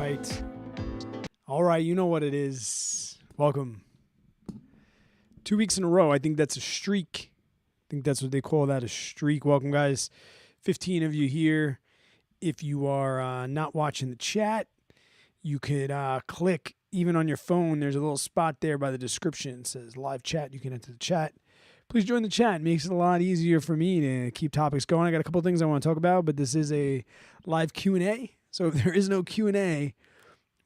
right. All right, you know what it is. Welcome. 2 weeks in a row. I think that's a streak. I think that's what they call that, a streak. Welcome, guys. 15 of you here. If you are not watching the chat, you could click, even on your phone, there's a little spot there by the description. It says live chat. You can enter the chat. Please join the chat. It makes it a lot easier for me to keep topics going. I got a couple things I want to talk about, but this is a live Q&A. So if there is no Q&A,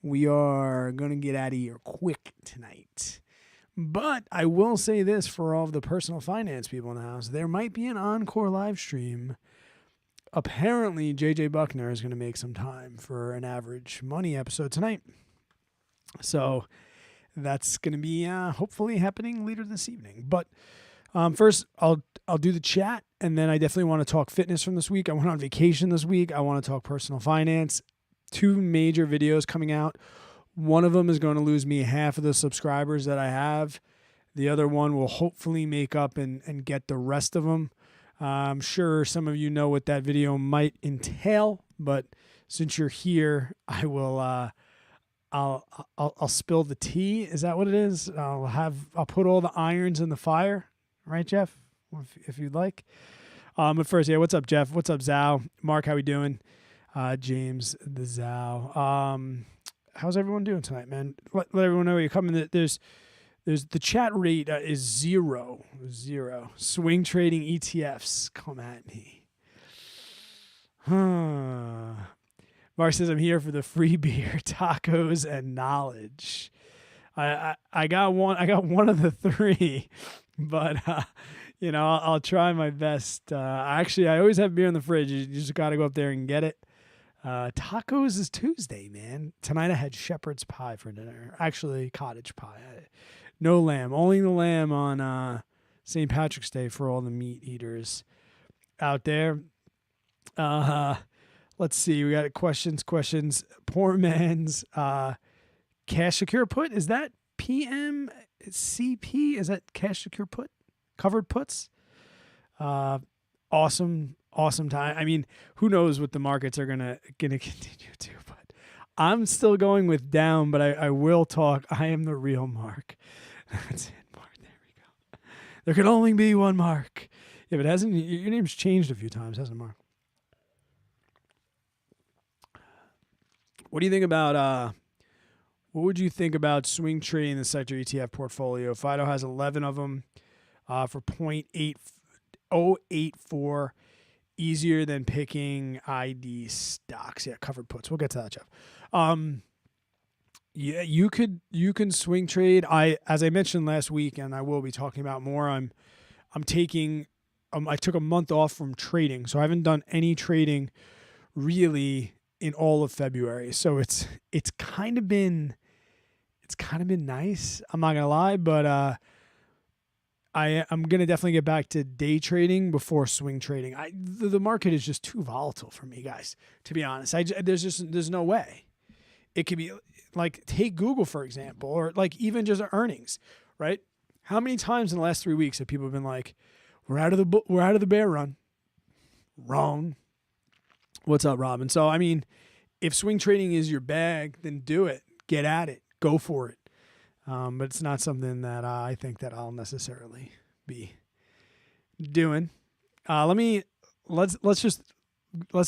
we are going to get out of here quick tonight. But I will say this for all of the personal finance people in the house. There might be an encore live stream. Apparently, JJ Buckner is going to make some time for an average money episode tonight. So that's going to be hopefully happening later this evening. But first, I'll do the chat, and then I definitely want to talk fitness from this week. I went on vacation this week. I want to talk personal finance. 2 major videos coming out. One of them is going to lose me half of the subscribers that I have. The other one will hopefully make up and get the rest of them. I'm sure some of you know what that video might entail, but since you're here, I will. I'll spill the tea. Is that what it is? I'll put all the irons in the fire, right, Jeff? If you'd like. But first, yeah. What's up, Jeff? What's up, Zhao? Mark, how we doing? James, the Zhao. How's everyone doing tonight, man? Let everyone know you're coming. There's the chat rate is zero. Swing trading ETFs, come at me. Mark says I'm here for the free beer, tacos, and knowledge. I got one of the 3, but I'll try my best. Actually, I always have beer in the fridge. You just got to go up there and get it. Tacos is Tuesday, man. Tonight I had shepherd's pie for dinner. Actually, cottage pie. No lamb. Only the lamb on St. Patrick's Day for all the meat eaters out there. Let's see. We got questions. Poor man's cash secure put. Is that PMCP? Is that cash secure put? Covered puts? Awesome time. I mean, who knows what the markets are gonna continue to, but I'm still going with down, but I will talk. I am the real Mark. That's it, Mark. There we go. There can only be one Mark. If it hasn't, your name's changed a few times, hasn't it, Mark? What do you think about what would you think about swing trading the sector ETF portfolio? Fido has 11 of them for 0.8084. Easier than picking ID stocks. Yeah, covered puts. We'll get to that, Jeff. Yeah, you can swing trade. As I mentioned last week, and I will be talking about more. I took a month off from trading, so I haven't done any trading really in all of February. So it's kind of been nice. I'm not gonna lie, but I'm going to definitely get back to day trading before swing trading. The market is just too volatile for me, guys, to be honest. There's no way. It could be like, take Google, for example, or like even just earnings, right? How many times in the last 3 weeks have people been like, we're out of the bear run? Wrong. What's up, Robin? So, I mean, if swing trading is your bag, then do it. Get at it. Go for it. But it's not something that I think that I'll necessarily be doing. Let's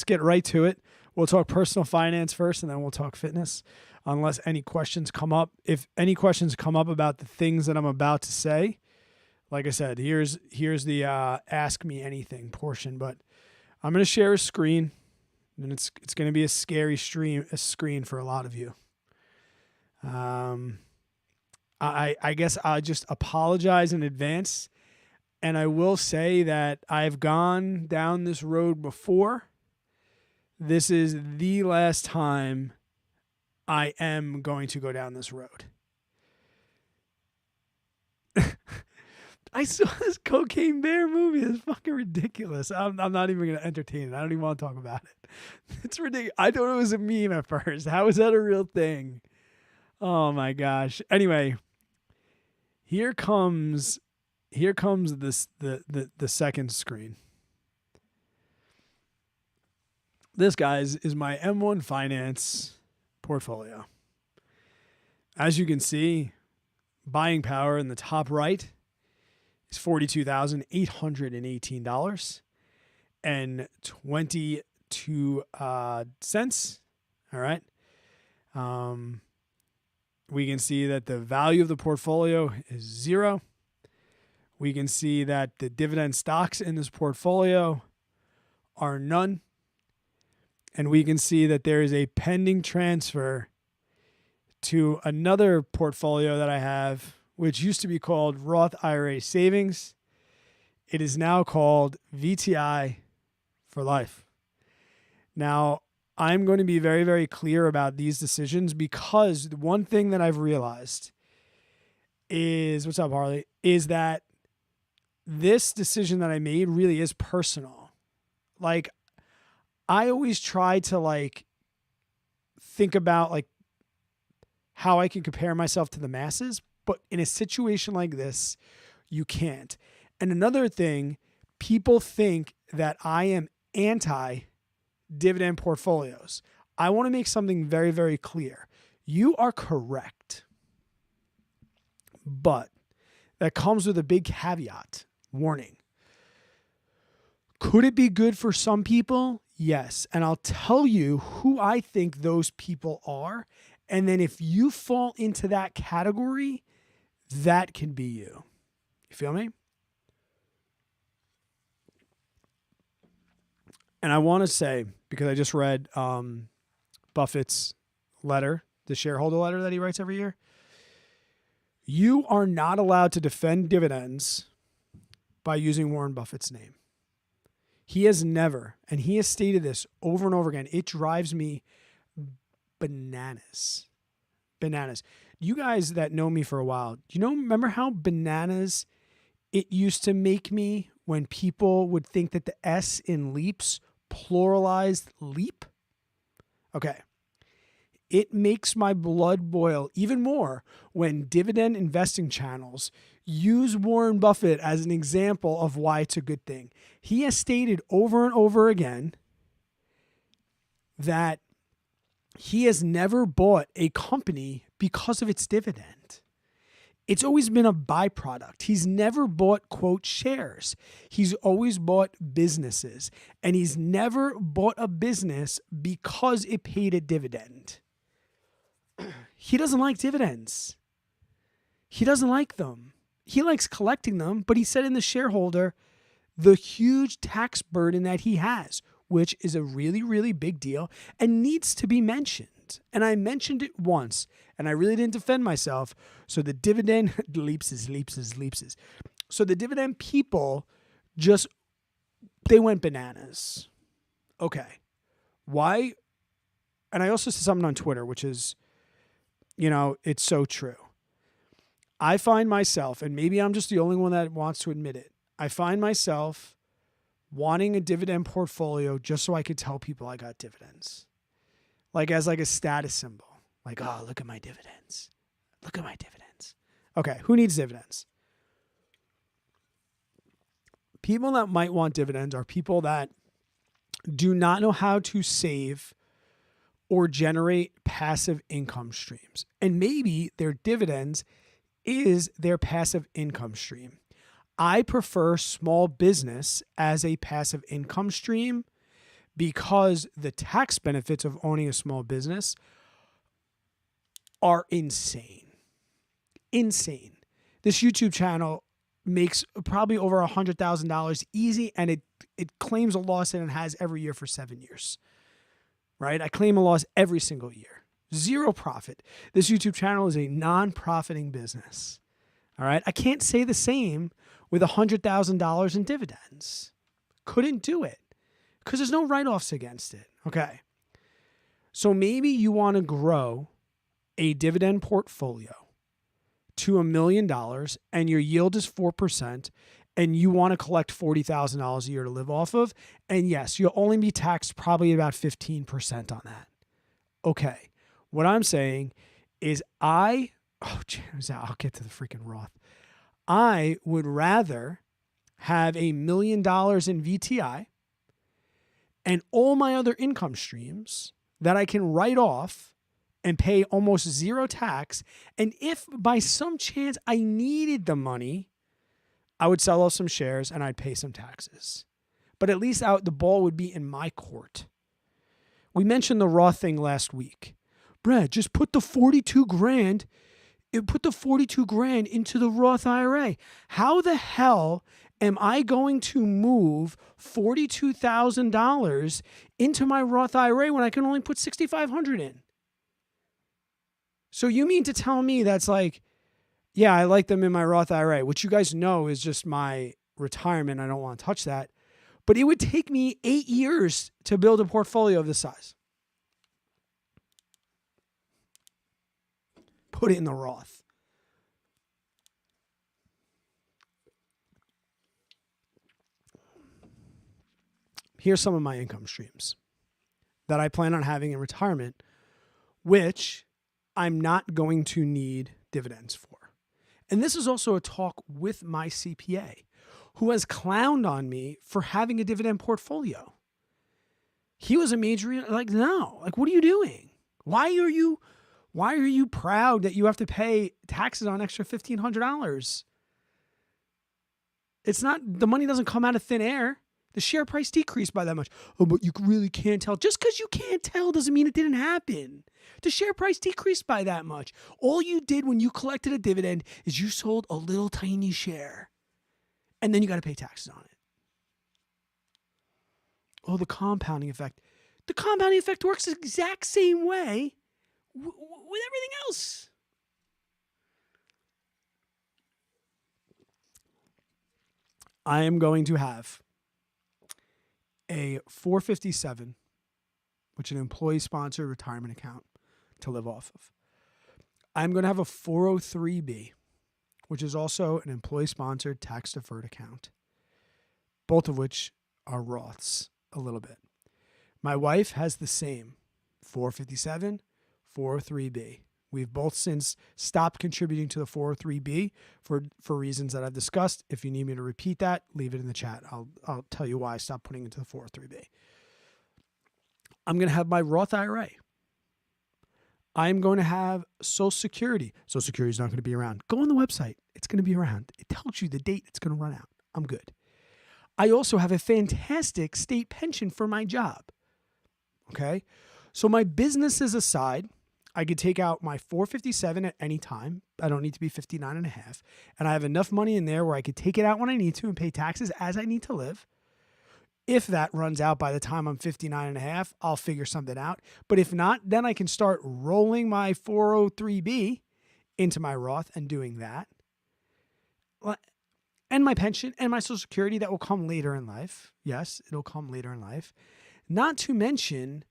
get right to it. We'll talk personal finance first, and then we'll talk fitness, unless any questions come up. If any questions come up about the things that I'm about to say, like I said, here's the ask me anything portion. But I'm going to share a screen, and it's going to be a scary screen for a lot of you. I guess I'll just apologize in advance, and I will say that I've gone down this road before. This is the last time I am going to go down this road. I saw this Cocaine Bear movie. It's fucking ridiculous. I'm not even going to entertain it. I don't even want to talk about it. It's ridiculous. I thought it was a meme at first. How is that a real thing? Oh my gosh. Anyway, here comes this the second screen. This, guys, is my M1 Finance portfolio. As you can see, buying power in the top right is $42,818.22. All right. We can see that the value of the portfolio is 0. We can see that the dividend stocks in this portfolio are none. And we can see that there is a pending transfer to another portfolio that I have, which used to be called Roth IRA Savings. It is now called VTI for life. Now, I'm going to be very, very clear about these decisions because the one thing that I've realized is, what's up, Harley, is that this decision that I made really is personal. Like, I always try to think about how I can compare myself to the masses, but in a situation like this, you can't. And another thing, people think that I am anti-dividend portfolios. I want to make something very, very clear. You are correct, but that comes with a big caveat, warning. Could it be good for some people? Yes. And I'll tell you who I think those people are. And then if you fall into that category, that can be you. You feel me? And I want to say, because I just read Buffett's letter, the shareholder letter that he writes every year, you are not allowed to defend dividends by using Warren Buffett's name. He has never, and he has stated this over and over again, it drives me bananas. Bananas. You guys that know me for a while, remember how bananas it used to make me when people would think that the S in leaps pluralized leap? Okay. It makes my blood boil even more when dividend investing channels use Warren Buffett as an example of why it's a good thing. He has stated over and over again that he has never bought a company because of its dividend. It's always been a byproduct. He's never bought, quote, shares. He's always bought businesses. And he's never bought a business because it paid a dividend. He doesn't like dividends. He doesn't like them. He likes collecting them, but he said in the shareholder, the huge tax burden that he has, which is a really, really big deal and needs to be mentioned. And I mentioned it once, and I really didn't defend myself. So the dividend leaps. So the dividend people they went bananas. Okay. Why? And I also said something on Twitter, which is, it's so true. I find myself, and maybe I'm just the only one that wants to admit it, I find myself wanting a dividend portfolio just so I could tell people I got dividends. As a status symbol. Oh, look at my dividends. Look at my dividends. Okay, who needs dividends? People that might want dividends are people that do not know how to save or generate passive income streams. And maybe their dividends is their passive income stream. I prefer small business as a passive income stream because the tax benefits of owning a small business are insane. Insane. This YouTube channel makes probably over $100,000 easy, and it claims a loss, and it has every year for 7 years. Right? I claim a loss every single year. 0 profit. This YouTube channel is a non-profiting business. All right? I can't say the same with $100,000 in dividends. Couldn't do it because there's no write-offs against it. Okay. So maybe you want to grow a dividend portfolio to $1 million and your yield is 4% and you want to collect $40,000 a year to live off of. And yes, you'll only be taxed probably about 15% on that. Okay. What I'm saying is I'll get to the freaking Roth. I would rather have $1 million in VTI and all my other income streams that I can write off and pay almost zero tax. And if by some chance I needed the money, I would sell off some shares and I'd pay some taxes. But at least the ball would be in my court. We mentioned the Roth thing last week. Brad, just put the 42 grand into the Roth IRA. How the hell am I going to move $42,000 into my Roth IRA when I can only put $6,500 in? So you mean to tell me that's like, yeah, I like them in my Roth IRA, which you guys know is just my retirement. I don't want to touch that. But it would take me 8 years to build a portfolio of this size. Put it in the Roth. Here's some of my income streams that I plan on having in retirement, which I'm not going to need dividends for. And this is also a talk with my CPA, who has clowned on me for having a dividend portfolio. He was a major, like, no, like, what are you doing? Why are you proud that you have to pay taxes on an extra $1,500? It's not, the money doesn't come out of thin air. The share price decreased by that much. Oh, but you really can't tell. Just because you can't tell doesn't mean it didn't happen. The share price decreased by that much. All you did when you collected a dividend is you sold a little tiny share. And then you got to pay taxes on it. Oh, the compounding effect. The compounding effect works the exact same way with everything else. I am going to have a 457, which is an employee-sponsored retirement account to live off of. I'm going to have a 403B, which is also an employee-sponsored tax-deferred account, both of which are Roths a little bit. My wife has the same 457, 403B. We've both since stopped contributing to the 403B for reasons that I've discussed. If you need me to repeat that, leave it in the chat. I'll tell you why I stopped putting into the 403B. I'm going to have my Roth IRA. I'm going to have Social Security. Social Security is not going to be around. Go on the website. It's going to be around. It tells you the date it's going to run out. I'm good. I also have a fantastic state pension for my job. Okay? So my businesses aside, I could take out my 457 at any time. I don't need to be 59 and a half. And I have enough money in there where I could take it out when I need to and pay taxes as I need to live. If that runs out by the time I'm 59 and a half, I'll figure something out. But if not, then I can start rolling my 403B into my Roth and doing that. And my pension and my Social Security, that will come later in life. Yes, it'll come later in life. Not to mention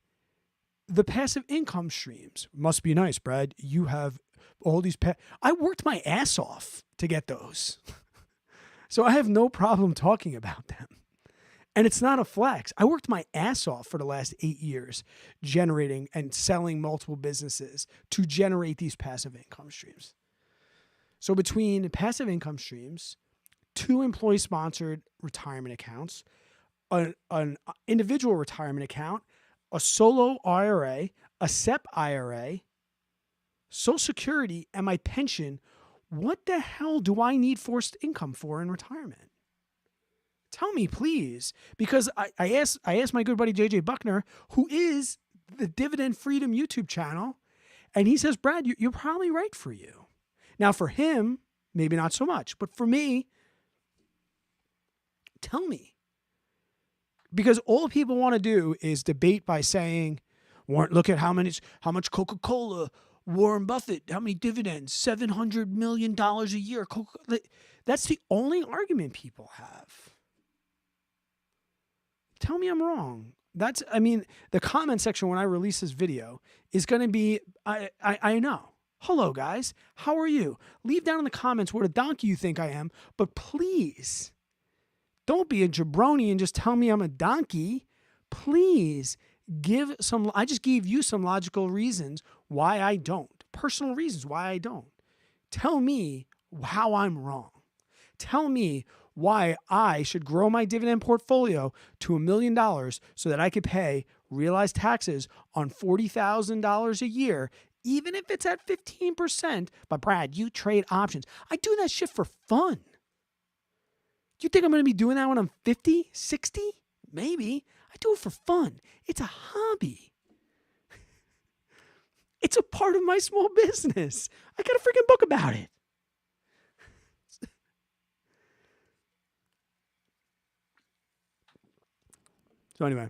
the passive income streams. Must be nice, Brad. You have all these. I worked my ass off to get those. So I have no problem talking about them. And it's not a flex. I worked my ass off for the last 8 years generating and selling multiple businesses to generate these passive income streams. So between passive income streams, 2 employee-sponsored retirement accounts, an individual retirement account, a solo IRA, a SEP IRA, Social Security, and my pension, what the hell do I need forced income for in retirement? Tell me, please. Because I asked my good buddy JJ Buckner, who is the Dividend Freedom YouTube channel, and he says, Brad, you're probably right for you. Now, for him, maybe not so much, but for me, tell me. Because all people want to do is debate by saying, look at how much Coca-Cola, Warren Buffett, how many dividends, $700 million a year. That's the only argument people have. Tell me I'm wrong. The comment section when I release this video is going to be, I know. Hello, guys. How are you? Leave down in the comments what a donkey you think I am, but please don't be a jabroni and just tell me I'm a donkey. Please I just gave you some logical reasons why I don't. Personal reasons why I don't. Tell me how I'm wrong. Tell me why I should grow my dividend portfolio to $1 million so that I could pay realized taxes on $40,000 a year even if it's at 15%. But Brad, you trade options. I do that shit for fun. Do you think I'm going to be doing that when I'm 50, 60? Maybe. I do it for fun. It's a hobby. It's a part of my small business. I got a freaking book about it. So anyway,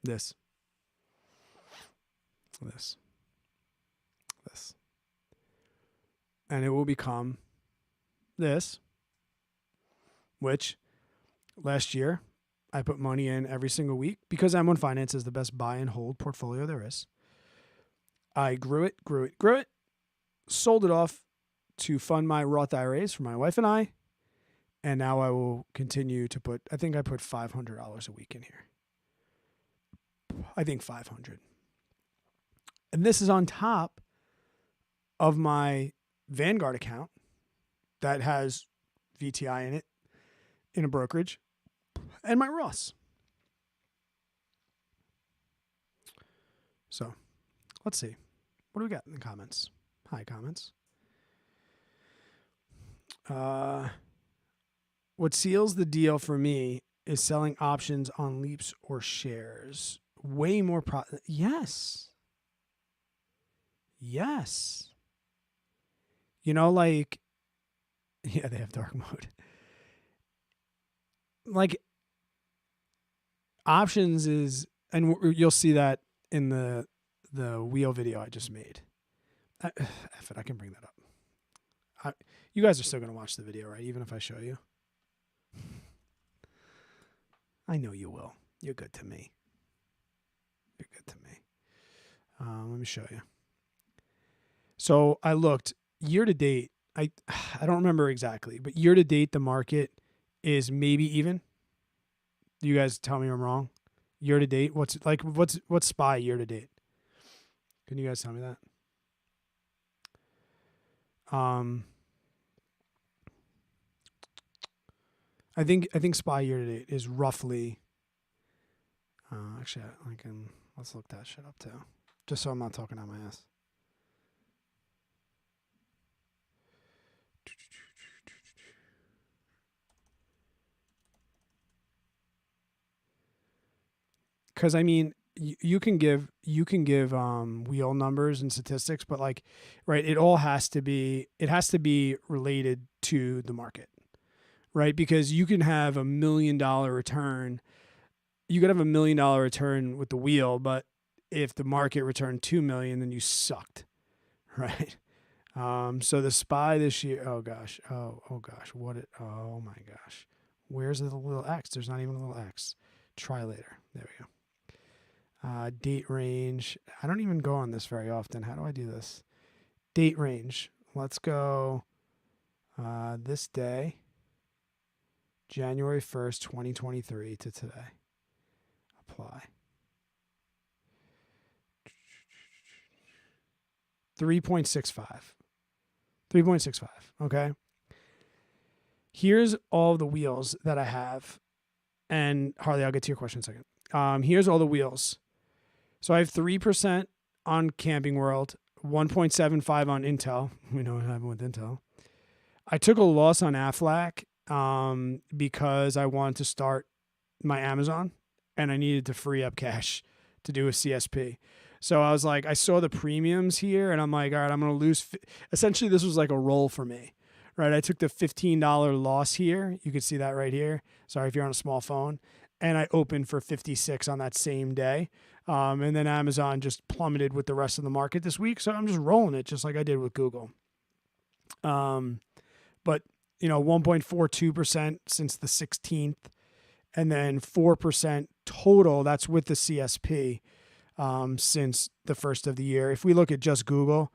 this. And it will become this, which last year I put money in every single week because M1 Finance is the best buy and hold portfolio there is. I grew it, sold it off to fund my Roth IRAs for my wife and I. And now I will continue to put, I think I put $500 a week in here. I think 500. And this is on top of my Vanguard account that has VTI in it in a brokerage and my Roths. So let's see. What do we got in the comments? Hi, comments. What seals the deal for me is selling options on leaps or shares. Way more Yes. You know, like, yeah, they have dark mode. Like, options is, and you'll see that in the wheel video I just made. F it, I can bring that up. You guys are still going to watch the video, right? Even if I show you. I know you will. You're good to me. Let me show you. So I looked year to date. I don't remember exactly, but year to date the market is maybe even. You guys tell me I'm wrong. Year to date, what's SPY year to date? Can you guys tell me that? I think SPY year to date is roughly. Actually, let's look that shit up too, just so I'm not talking out my ass. Because I mean, you can give wheel numbers and statistics, but like, right, it has to be related to the market, right? Because you can have $1 million return. You could have $1 million return with the wheel, but if the market returned 2 million, then you sucked, right? So the SPY this year, oh my gosh, where's the little X? There's not even a little X. Try later. There we go. Date range. I don't even go on this very often. How do I do this? Date range. Let's go this day, January 1st, 2023 to today. Apply. 3.65. 3.65. Okay. Here's all the wheels that I have. And Harley, I'll get to your question in a second. Here's all the wheels. So I have 3% on Camping World, 1.75 on Intel. We know what happened with Intel. I took a loss on Aflac because I wanted to start my Amazon and I needed to free up cash to do a CSP. So I was like, I saw the premiums here and I'm like, all right, I'm going to lose. Essentially, this was like a roll for me, right? I took the $15 loss here. You can see that right here. Sorry if you're on a small phone. And I opened for 56 on that same day. And then Amazon just plummeted with the rest of the market this week. So I'm just rolling it just like I did with Google. But, 1.42% since the 16th and then 4% total. That's with the CSP since the first of the year. If we look at just Google,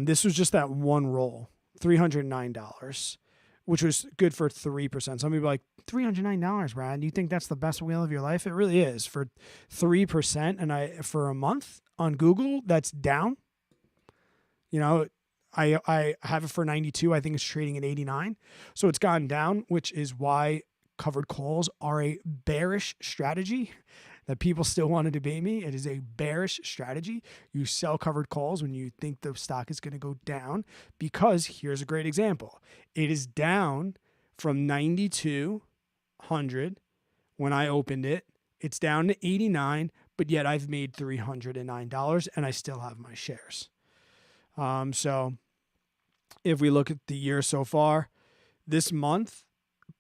this was just that one roll, $309, which was good for 3%. Some people are like, $309, Brad. Do you think that's the best wheel of your life? It really is. For 3% and for a month on Google, that's down. I have it for 92. I think it's trading at 89. So it's gone down, which is why covered calls are a bearish strategy. that people still want to debate me. It is a bearish strategy. You sell covered calls when you think the stock is going to go down, because here's a great example. It is down from 9,200 when I opened it. It's down to 89, but yet I've made $309 and I still have my shares. So if we look at the year so far, this month,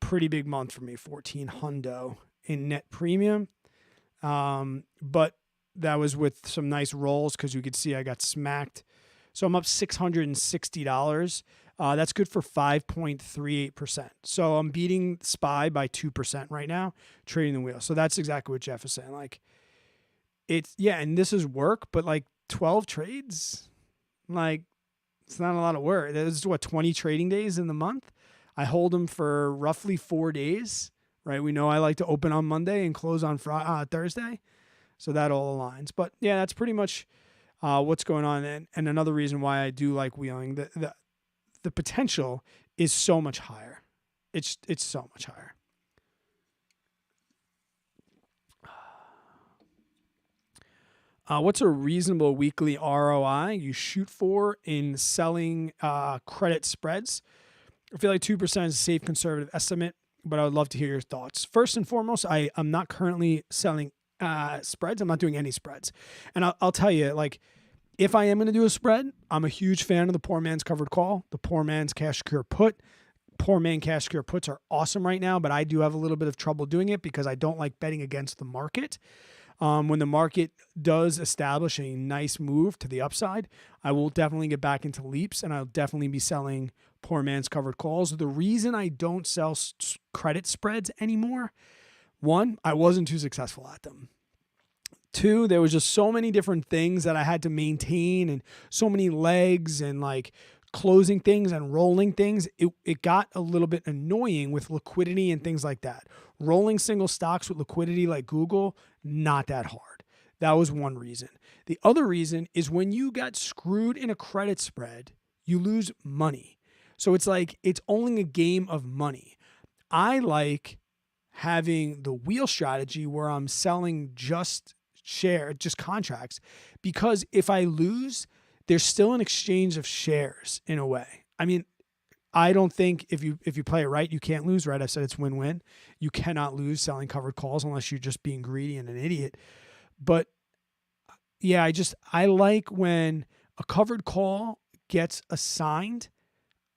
pretty big month for me, 14 hundo in net premium. But that was with some nice rolls, because you could see I got smacked. So I'm up $660. That's good for 5.38%. So I'm beating SPY by 2% right now, trading the wheel. So that's exactly what Jeff is saying. Like, it's, yeah, and this is work, but like 12 trades, like, it's not a lot of work. There's 20 trading days in the month. I hold them for roughly 4 days, right? We know I like to open on Monday and close on Thursday. So that all aligns. But yeah, that's pretty much what's going on. And another reason why I do like wheeling, the potential is so much higher. It's so much higher. What's a reasonable weekly ROI you shoot for in selling credit spreads? I feel like 2% is a safe conservative estimate, but I would love to hear your thoughts. First and foremost, I'm not currently selling spreads. I'm not doing any spreads. And I'll tell you, like, if I am going to do a spread, I'm a huge fan of the poor man's covered call, the poor man's cash secure put. Poor man cash secure puts are awesome right now, but I do have a little bit of trouble doing it because I don't like betting against the market. When the market does establish a nice move to the upside, I will definitely get back into leaps, and I'll definitely be selling poor man's covered calls. The reason I don't sell credit spreads anymore, one, I wasn't too successful at them. Two, there was just so many different things that I had to maintain, and so many legs, and like closing things and rolling things. It got a little bit annoying with liquidity and things like that. Rolling single stocks with liquidity like Google, not that hard. That was one reason. The other reason is when you got screwed in a credit spread, you lose money. So it's like, it's only a game of money. I having the wheel strategy where I'm selling just contracts, because if I lose, there's still an exchange of shares in a way. I mean, I don't think if you play it right, you can't lose, right? I said it's win-win. You cannot lose selling covered calls unless you're just being greedy and an idiot. But yeah, I like when a covered call gets assigned,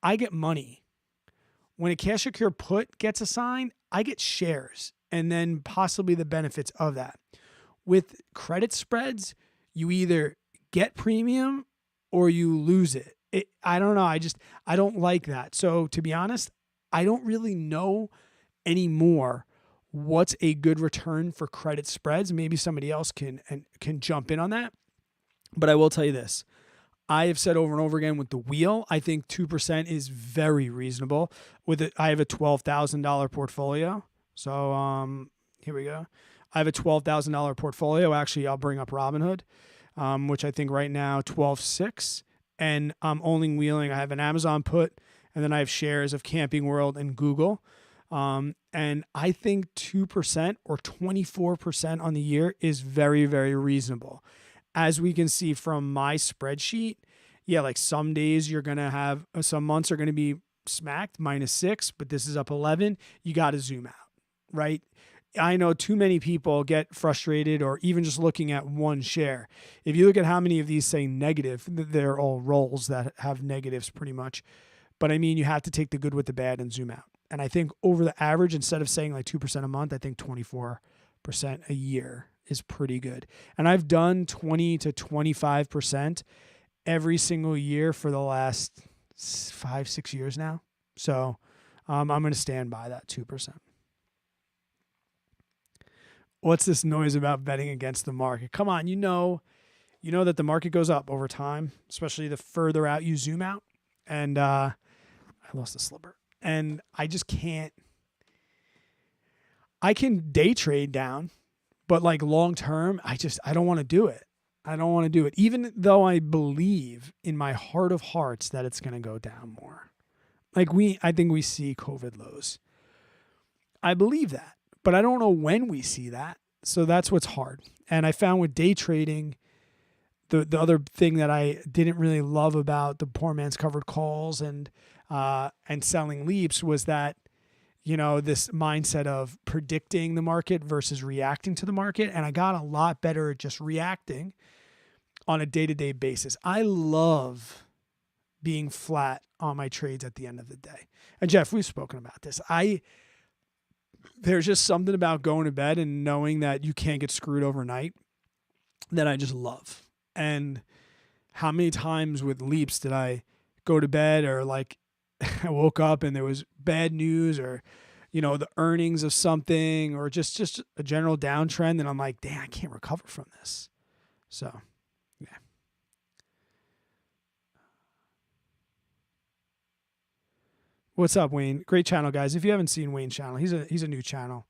I get money. When a cash secure put gets assigned, I get shares and then possibly the benefits of that. With credit spreads, you either get premium or you lose it. I don't know. I don't like that. So to be honest, I don't really know anymore what's a good return for credit spreads. Maybe somebody else can jump in on that. But I will tell you this. I have said over and over again with the wheel, I think 2% is very reasonable. With it, I have a $12,000 portfolio. So here we go. I have a $12,000 portfolio. Actually, I'll bring up Robinhood, which I think right now 12.6. And I'm only wheeling. I have an Amazon put, and then I have shares of Camping World and Google. And I think 2% or 24% on the year is very, very reasonable. As we can see from my spreadsheet, yeah, like some days you're going to have, some months are going to be smacked -6, but this is up 11. You got to zoom out, right? I know too many people get frustrated or even just looking at one share. If you look at how many of these say negative, they're all rolls that have negatives pretty much. But I mean, you have to take the good with the bad and zoom out. And I think over the average, instead of saying like 2% a month, I think 24% a year is pretty good. And I've done 20 to 25% every single year for the last 5-6 years now. So I'm going to stand by that 2%. What's this noise about betting against the market? Come on, you know that the market goes up over time, especially the further out you zoom out. And I lost the slipper. And I just can't. I can day trade down, but like long term, I don't want to do it. I don't want to do it, even though I believe in my heart of hearts that it's going to go down more. Like I think we see COVID lows. I believe that, but I don't know when we see that. So that's what's hard. And I found with day trading, the other thing that I didn't really love about the poor man's covered calls and selling leaps was that, this mindset of predicting the market versus reacting to the market. And I got a lot better at just reacting on a day-to-day basis. I love being flat on my trades at the end of the day. And Jeff, we've spoken about this. There's just something about going to bed and knowing that you can't get screwed overnight that I just love. And how many times with leaps did I go to bed or like I woke up and there was bad news or, the earnings of something or just a general downtrend. And I'm like, damn, I can't recover from this. So, yeah. What's up, Wayne? Great channel, guys. If you haven't seen Wayne's channel, he's a new channel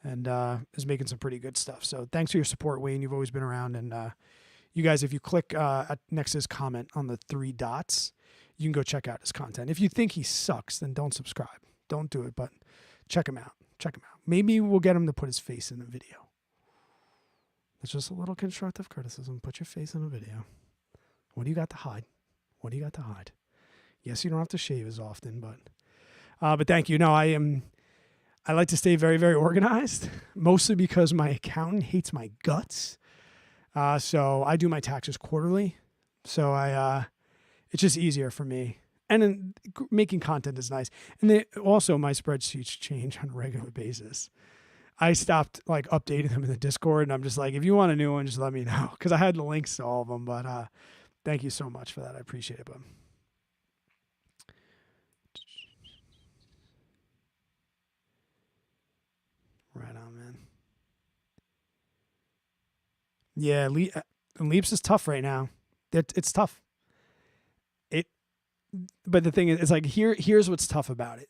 and is making some pretty good stuff. So thanks for your support, Wayne. You've always been around. And you guys, if you click next to his comment on the 3 dots, you can go check out his content. If you think he sucks, then don't subscribe. Don't do it, but check him out. Check him out. Maybe we'll get him to put his face in the video. It's just a little constructive criticism. Put your face in a video. What do you got to hide? What do you got to hide? Yes, you don't have to shave as often, but thank you. No, I like to stay very, very organized, mostly because my accountant hates my guts. So I do my taxes quarterly. So it's just easier for me. And then making content is nice. And also my spreadsheets change on a regular basis. I stopped like updating them in the Discord and I'm just like, if you want a new one, just let me know. Cause I had the links to all of them, but thank you so much for that. I appreciate it, bud. Right on, man. Yeah, leaps is tough right now. It's tough. But the thing is, it's like here's what's tough about it.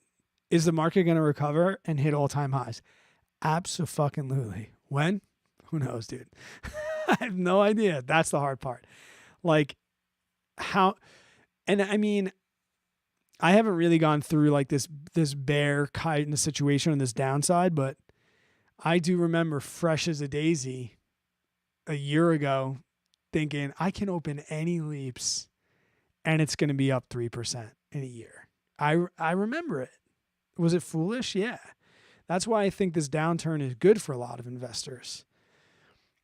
Is the market going to recover and hit all-time highs? Abso-fucking-lutely. When? Who knows, dude? I have no idea. That's the hard part. Like how, and I mean, I haven't really gone through like this bear kind of situation on this downside, but I do remember fresh as a daisy a year ago thinking I can open any leaps and it's going to be up 3% in a year. I remember it. Was it foolish? Yeah. That's why I think this downturn is good for a lot of investors.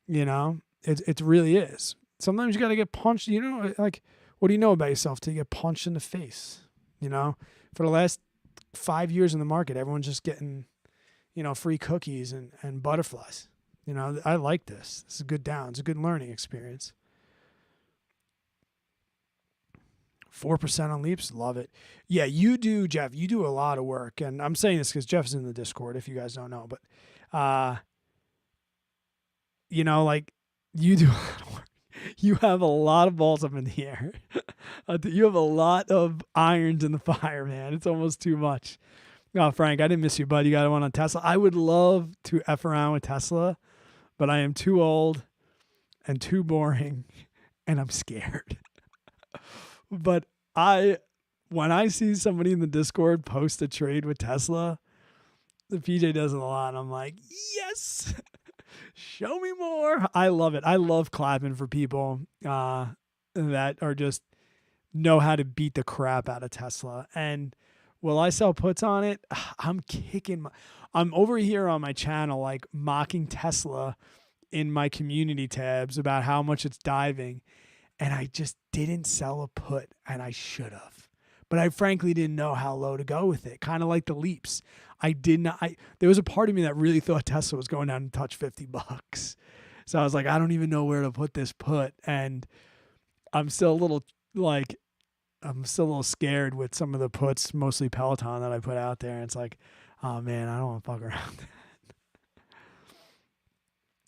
It really is. Sometimes you got to get punched, like, what do you know about yourself till you get punched in the face? For the last 5 years in the market, everyone's just getting, free cookies and butterflies. I like this. This is a good down. It's a good learning experience. 4% on leaps. Love it. Yeah, you do, Jeff. You do a lot of work. And I'm saying this because Jeff's in the Discord, if you guys don't know. But, like you do a lot of work. You have a lot of balls up in the air. You have a lot of irons in the fire, man. It's almost too much. Oh, Frank, I didn't miss you, bud. You got one on Tesla. I would love to F around with Tesla, but I am too old and too boring, and I'm scared. But when I see somebody in the Discord post a trade with Tesla, the PJ does it a lot, and I'm like, yes, show me more. I love it. I love clapping for people that are just know how to beat the crap out of Tesla. And will I sell puts on it? I'm over here on my channel, like mocking Tesla in my community tabs about how much it's diving. And I just didn't sell a put, and I should have. But I frankly didn't know how low to go with it. Kind of like the leaps. There was a part of me that really thought Tesla was going down to touch $50. So I was like, I don't even know where to put this put. And I'm still a little scared with some of the puts, mostly Peloton, that I put out there. And it's like, oh man, I don't want to fuck around.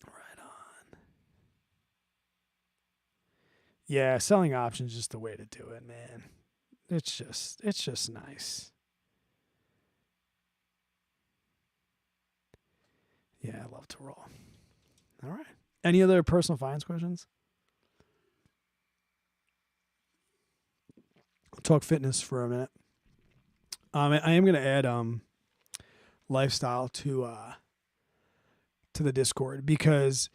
Right on. Yeah, selling options is just the way to do it, man. It's just nice. Yeah, I love to roll. All right. Any other personal finance questions? I'll talk fitness for a minute. I am going to add lifestyle to to the Discord, because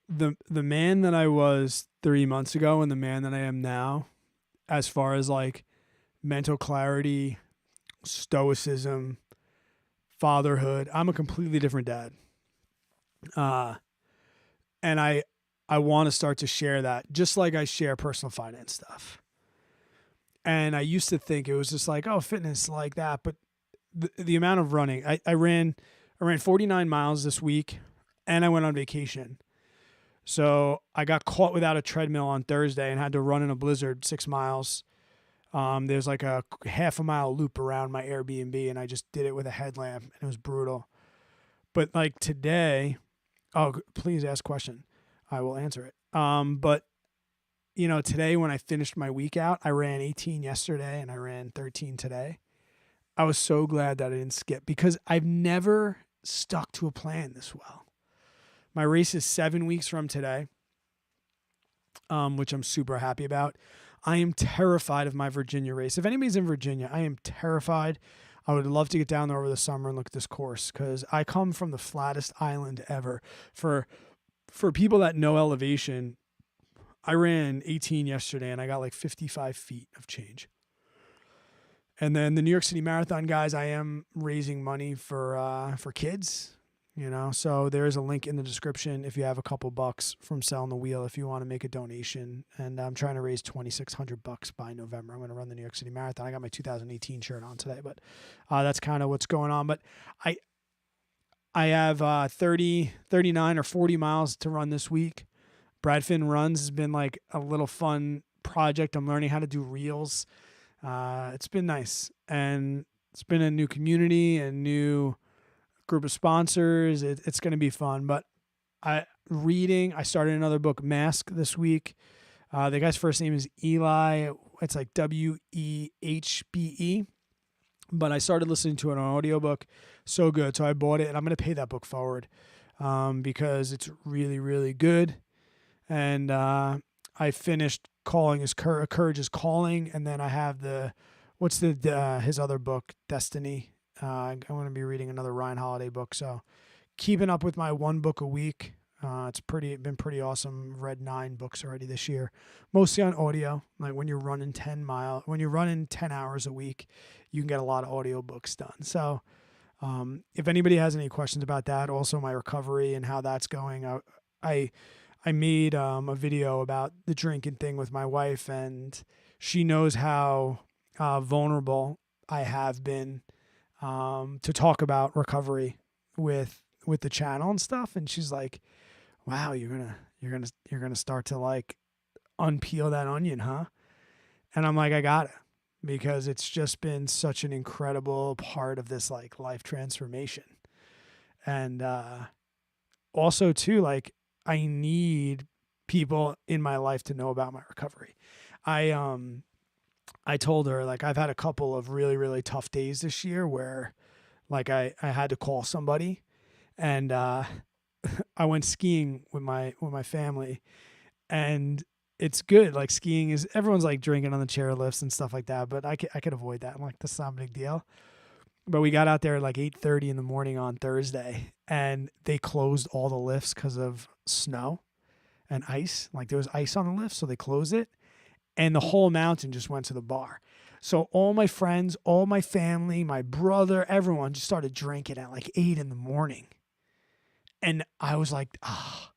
the man that I was 3 months ago and the man that I am now, as far as like mental clarity, stoicism, fatherhood, I'm a completely different dad. And I want to start to share that, just like I share personal finance stuff. And I used to think it was just like, oh, fitness like that. But the amount of running, I ran 49 miles this week, and I went on vacation. So I got caught without a treadmill on Thursday and had to run in a blizzard 6 miles. There's like a half a mile loop around my Airbnb, and I just did it with a headlamp, and it was brutal. But like today, oh, please ask a question. I will answer it. But you know, today when I finished my week out, I ran 18 yesterday and I ran 13 today. I was so glad that I didn't skip, because I've never stuck to a plan this well. My race is 7 weeks from today, which I'm super happy about. I am terrified of my Virginia race. If anybody's in Virginia, I am terrified. I would love to get down there over the summer and look at this course, because I come from the flattest island ever. For people that know elevation, I ran 18 yesterday and I got like 55 feet of change. And then the New York City Marathon, guys, I am raising money for kids, you know. So there is a link in the description if you have a couple bucks from Selling the Wheel, if you want to make a donation. And I'm trying to raise $2,600 by November. I'm going to run the New York City Marathon. I got my 2018 shirt on today, but that's kind of what's going on. But I have 30, 39 or 40 miles to run this week. BradFinnRunn has been like a little fun project. I'm learning how to do reels. It's been nice, and it's been a new community, a new group of sponsors. It's going to be fun. But I started another book, Mask, this week. The guy's first name is Eli. It's like Wehbe. But I started listening to it on audiobook. So good. So I bought it, and I'm going to pay that book forward because it's really, really good. And I finished Courage is Calling, and then I have his other book, Destiny. I'm going to be reading another Ryan Holiday book, so keeping up with my one book a week. It's been pretty awesome. Read 9 books already this year, mostly on audio. Like when you're running 10 hours a week, you can get a lot of audio books done. So if anybody has any questions about that, also my recovery and how that's going, I made a video about the drinking thing with my wife, and she knows how vulnerable I have been to talk about recovery with the channel and stuff. And she's like, "Wow, you're gonna start to like unpeel that onion, huh?" And I'm like, "I got it," because it's just been such an incredible part of this like life transformation. And also too, like, I need people in my life to know about my recovery. I told her, like, I've had a couple of really, really tough days this year where like I had to call somebody, and I went skiing with my family, and it's good. Like, skiing is, everyone's like drinking on the chairlifts and stuff like that, but I could avoid that. I'm like, that's not a big deal. But we got out there at like 8:30 in the morning on Thursday, and they closed all the lifts because of snow and ice. Like, there was ice on the lift, so they closed it, and the whole mountain just went to the bar. So all my friends, all my family, my brother, everyone just started drinking at like 8 in the morning. And I was like, ah.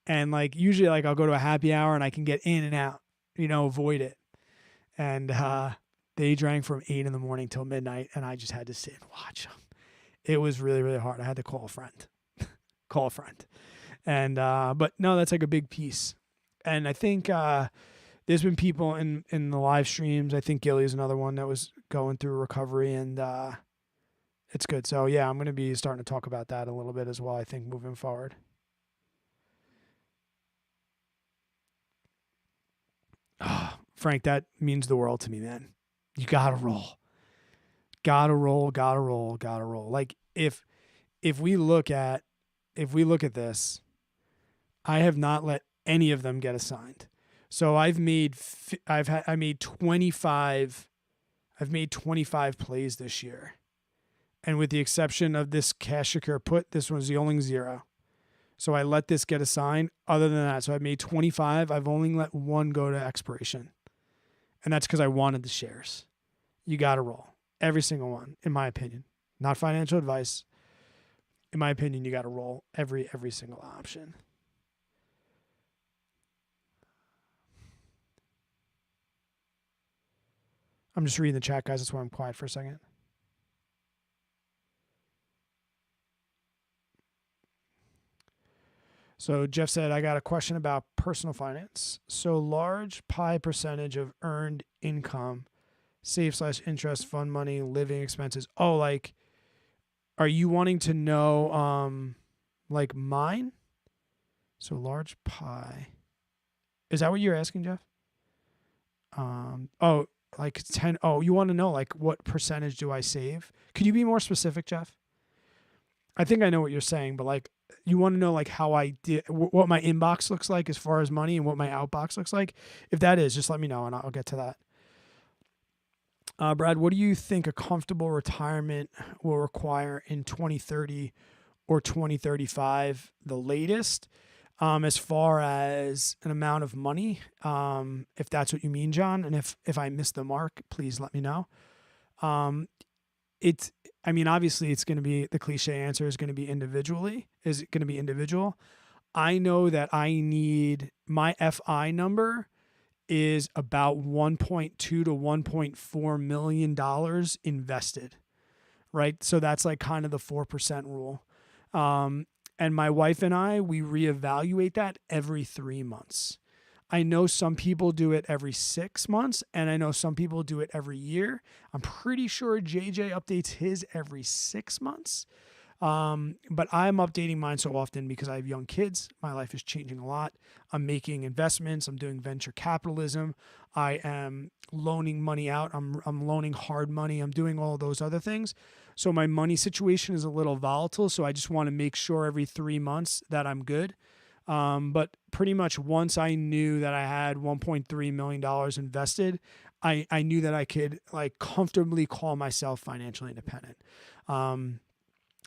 And like, usually like I'll go to a happy hour and I can get in and out, avoid it. And they drank from 8 in the morning till midnight, and I just had to sit and watch them. It was really, really hard. I had to call a friend. And but no, that's like a big piece. And I think there's been people in the live streams. I think Gilly is another one that was going through recovery, and it's good. So yeah, I'm going to be starting to talk about that a little bit as well, I think, moving forward. Oh, Frank, that means the world to me, man. You gotta roll. Gotta roll. Like, if we look at this, I have not let any of them get assigned. So I made 25 plays this year. And with the exception of this cash secure put, this was the only 0. So I let this get assigned. Other than that, so I made 25. I've only let one go to expiration. And that's because I wanted the shares. You got to roll. Every single one, in my opinion. Not financial advice. In my opinion, you got to roll every single option. I'm just reading the chat, guys. That's why I'm quiet for a second. So Jeff said, I got a question about personal finance. So large pie percentage of earned income, save/interest, fund money, living expenses. Oh, like, are you wanting to know, like mine? So large pie. Is that what you're asking, Jeff? Oh, like 10. Oh, you want to know like what percentage do I save? Could you be more specific, Jeff? I think I know what you're saying, but like you want to know like how I did, what my inbox looks like as far as money and what my outbox looks like. If that is, just let me know and I'll get to that. Brad, what do you think a comfortable retirement will require in 2030 or 2035, the latest, as far as an amount of money? If that's what you mean, John, and if I missed the mark, please let me know. Obviously it's going to be, the cliche answer is going to be individual. I know that I need, my FI number is about $1.2 to $1.4 million invested, right? So that's like kind of the 4% rule. And my wife and I, we reevaluate that every 3 months. I know some people do it every 6 months, and I know some people do it every year. I'm pretty sure JJ updates his every 6 months. But I'm updating mine so often because I have young kids. My life is changing a lot. I'm making investments. I'm doing venture capitalism. I am loaning money out. I'm loaning hard money. I'm doing all those other things. So my money situation is a little volatile. So I just want to make sure every 3 months that I'm good. But pretty much once I knew that I had $1.3 million invested, I knew that I could like comfortably call myself financially independent.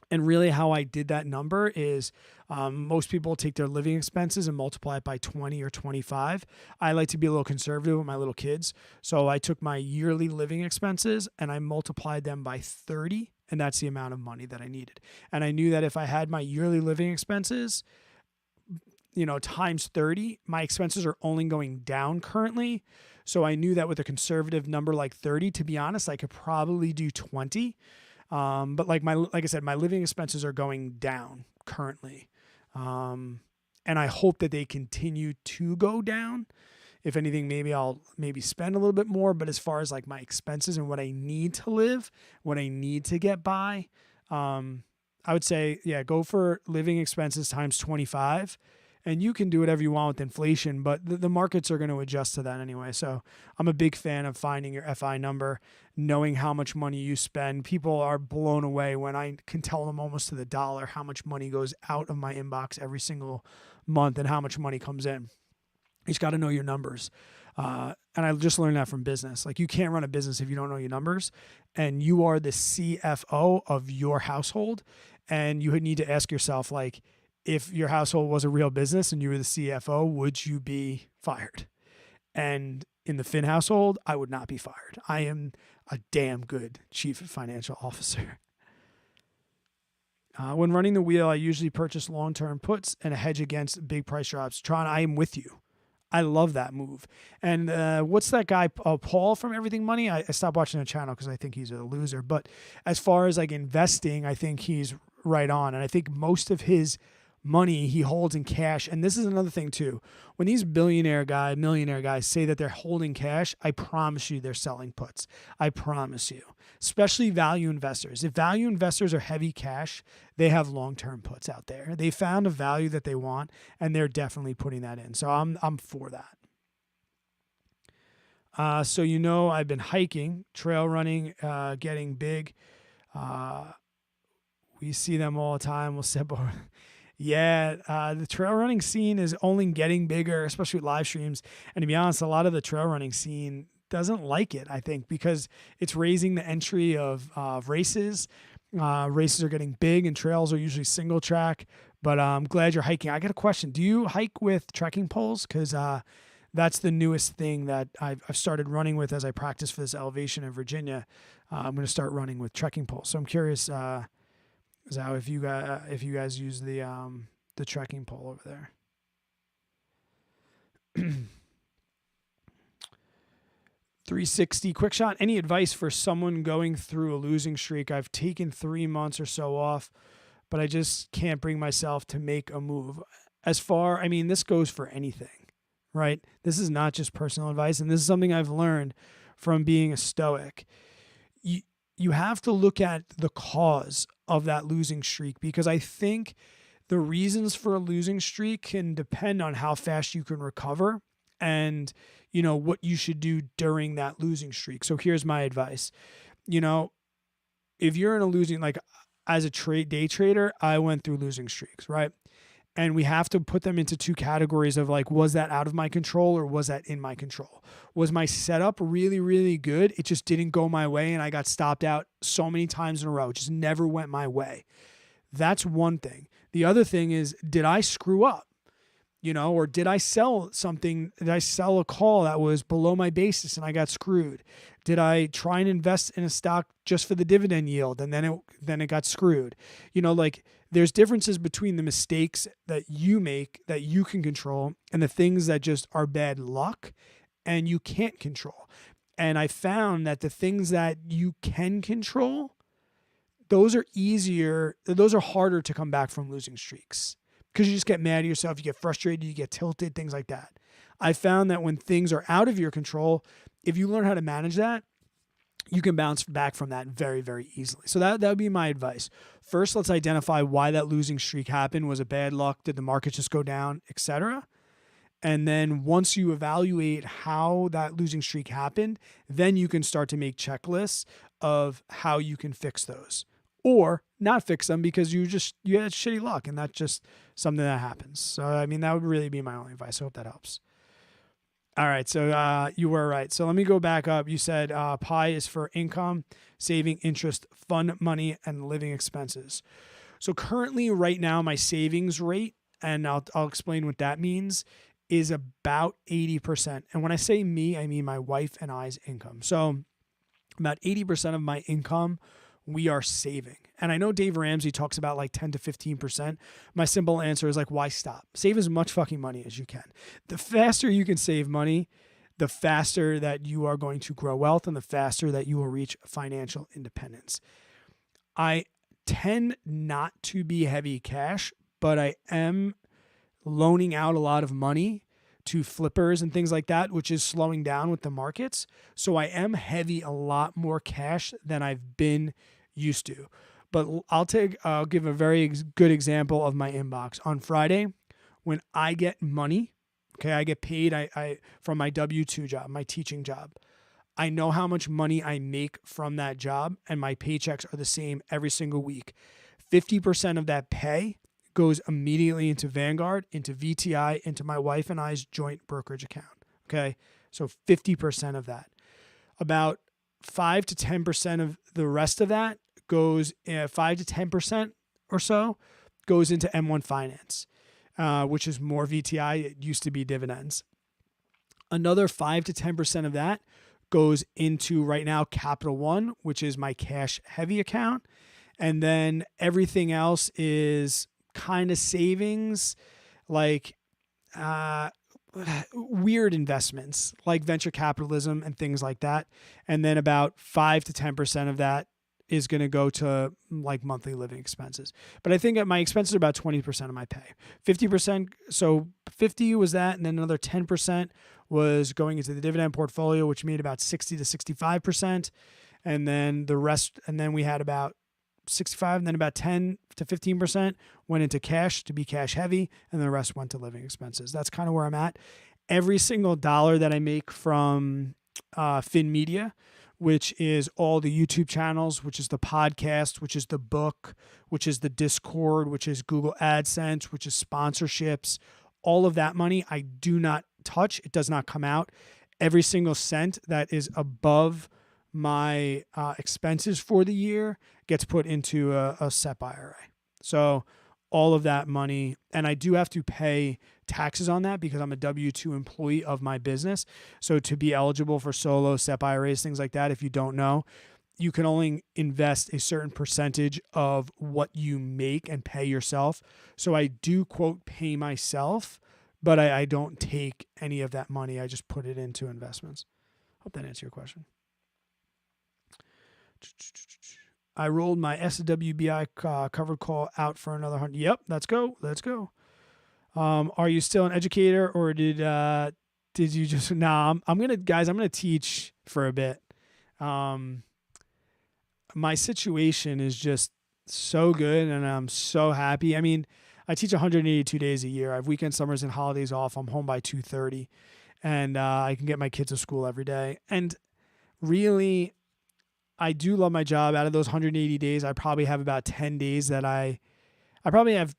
And really how I did that number is most people take their living expenses and multiply it by 20 or 25. I like to be a little conservative with my little kids. So I took my yearly living expenses and I multiplied them by 30. And that's the amount of money that I needed. And I knew that if I had my yearly living expenses, times 30, my expenses are only going down currently. So I knew that with a conservative number like 30, to be honest, I could probably do 20. But like I said, my living expenses are going down currently. And I hope that they continue to go down. If anything, maybe I'll spend a little bit more, but as far as like my expenses and what I need to live, what I need to get by, I would say, go for living expenses times 25. And you can do whatever you want with inflation, but the markets are going to adjust to that anyway. So I'm a big fan of finding your FI number, knowing how much money you spend. People are blown away when I can tell them almost to the dollar how much money goes out of my inbox every single month and how much money comes in. You just got to know your numbers. And I just learned that from business. Like you can't run a business if you don't know your numbers, and you are the CFO of your household. And you need to ask yourself, like, if your household was a real business and you were the CFO, would you be fired? And in the Finn household, I would not be fired. I am a damn good chief financial officer. When running the wheel, I usually purchase long-term puts and a hedge against big price drops. Tron, I am with you. I love that move. And what's that guy, Paul from Everything Money? I stopped watching the channel because I think he's a loser. But as far as like investing, I think he's right on. And I think most of his money he holds in cash. And this is another thing too. When these millionaire guys say that they're holding cash, I promise you they're selling puts. I promise you. Especially value investors. If value investors are heavy cash, they have long-term puts out there. They found a value that they want, and they're definitely putting that in. So I'm for that. So I've been hiking, trail running, getting big. We see them all the time. We'll step over. Yeah, the trail running scene is only getting bigger, especially with live streams. And to be honest, a lot of the trail running scene doesn't like it, I think, because it's raising the entry of races. Races are getting big and trails are usually single track, but I'm glad you're hiking. I got a question. Do you hike with trekking poles? Because that's the newest thing that I've started running with as I practice for this elevation in Virginia. I'm going to start running with trekking poles. So I'm curious, Zao, if you guys use the trekking pole over there. 360 quick shot. Any advice for someone going through a losing streak? I've taken 3 months or so off, but I just can't bring myself to make a move. This goes for anything, right? This is not just personal advice, and this is something I've learned from being a stoic. You have to look at the cause of that losing streak, because I think the reasons for a losing streak can depend on how fast you can recover and what you should do during that losing streak. So here's my advice. If you're in a losing, like as a day trader, I went through losing streaks, right? And we have to put them into two categories of like, was that out of my control or was that in my control? Was my setup really, really good? It just didn't go my way and I got stopped out so many times in a row. It just never went my way. That's one thing. The other thing is, did I screw up? Or did I sell something? Did I sell a call that was below my basis and I got screwed? Did I try and invest in a stock just for the dividend yield and then it got screwed? There's differences between the mistakes that you make that you can control and the things that just are bad luck and you can't control. And I found that the things that you can control, those are harder to come back from losing streaks. Because you just get mad at yourself, you get frustrated, you get tilted, things like that. I found that when things are out of your control, if you learn how to manage that, you can bounce back from that very, very easily. So that would be my advice. First, let's identify why that losing streak happened. Was it bad luck? Did the market just go down, etc.? And then once you evaluate how that losing streak happened, then you can start to make checklists of how you can fix those. Or not fix them because you had shitty luck and that's just something that happens. So, that would really be my only advice. I hope that helps. All right. So you were right. So let me go back up. You said PI is for income, saving, interest, fund money, and living expenses. So currently right now, my savings rate, and I'll explain what that means, is about 80%. And when I say me, I mean my wife and I's income. So about 80% of my income we are saving. And I know Dave Ramsey talks about like 10 to 15%. My simple answer is like, why stop? Save as much fucking money as you can. The faster you can save money, the faster that you are going to grow wealth and the faster that you will reach financial independence. I tend not to be heavy cash, but I am loaning out a lot of money to flippers and things like that, which is slowing down with the markets. So I am heavy a lot more cash than I've been used to. But I'll give a very good example of my inbox. On Friday, when I get money, okay, I get paid I from my W-2 job, my teaching job. I know how much money I make from that job, and my paychecks are the same every single week. 50% of that pay goes immediately into Vanguard, into VTI, into my wife and I's joint brokerage account. Okay, so 50% of that. About 5 to 10% of the rest of that goes, 5 to 10% or so goes into M1 Finance, which is more VTI. It used to be dividends. Another 5 to 10% of that goes into right now Capital One, which is my cash heavy account. And then everything else is kind of savings, like weird investments like venture capitalism and things like that. And then about 5 to 10% of that is going to go to like monthly living expenses. But I think my expenses are about 20% of my pay. 50%, so 50 was that, and then another 10% was going into the dividend portfolio, which made about 60 to 65%. And then the rest, and then we had about 65, and then about 10 to 15% went into cash to be cash heavy, and the rest went to living expenses. That's kind of where I'm at. Every single dollar that I make from Fin Media, which is all the YouTube channels, which is the podcast, which is the book, which is the Discord, which is Google AdSense, which is sponsorships, all of that money I do not touch. It does not come out. Every single cent that is above my expenses for the year gets put into a SEP IRA. So all of that money, and I do have to pay taxes on that because I'm a W-2 employee of my business. So to be eligible for solo SEP IRAs, things like that, if you don't know, you can only invest a certain percentage of what you make and pay yourself. So I do, quote, pay myself, but I don't take any of that money. I just put it into investments. Hope that answers your question. I rolled my SWBI covered call out for another 100. Yep, let's go. Let's go. Are you still an educator, or did you just? Nah, I'm gonna teach for a bit. My situation is just so good, and I'm so happy. I mean, I teach 182 days a year. I have weekend, summers, and holidays off. I'm home by 2:30, and I can get my kids to school every day. And really, I do love my job. Out of those 180 days, I probably have about 10 days that I probably have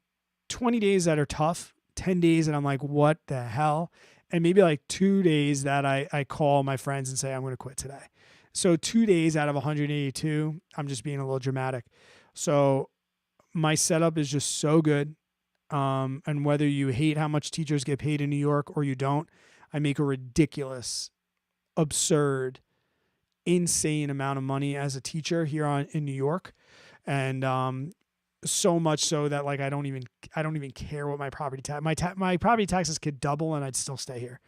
20 days that are tough, 10 days that I'm like, what the hell? And maybe like 2 days that I call my friends and say, I'm going to quit today. So 2 days out of 182, I'm just being a little dramatic. So my setup is just so good. And whether you hate how much teachers get paid in New York or you don't, I make a ridiculous, absurd, insane amount of money as a teacher here in New York. And so much so that like I don't even care what my property tax my property taxes could double and I'd still stay here.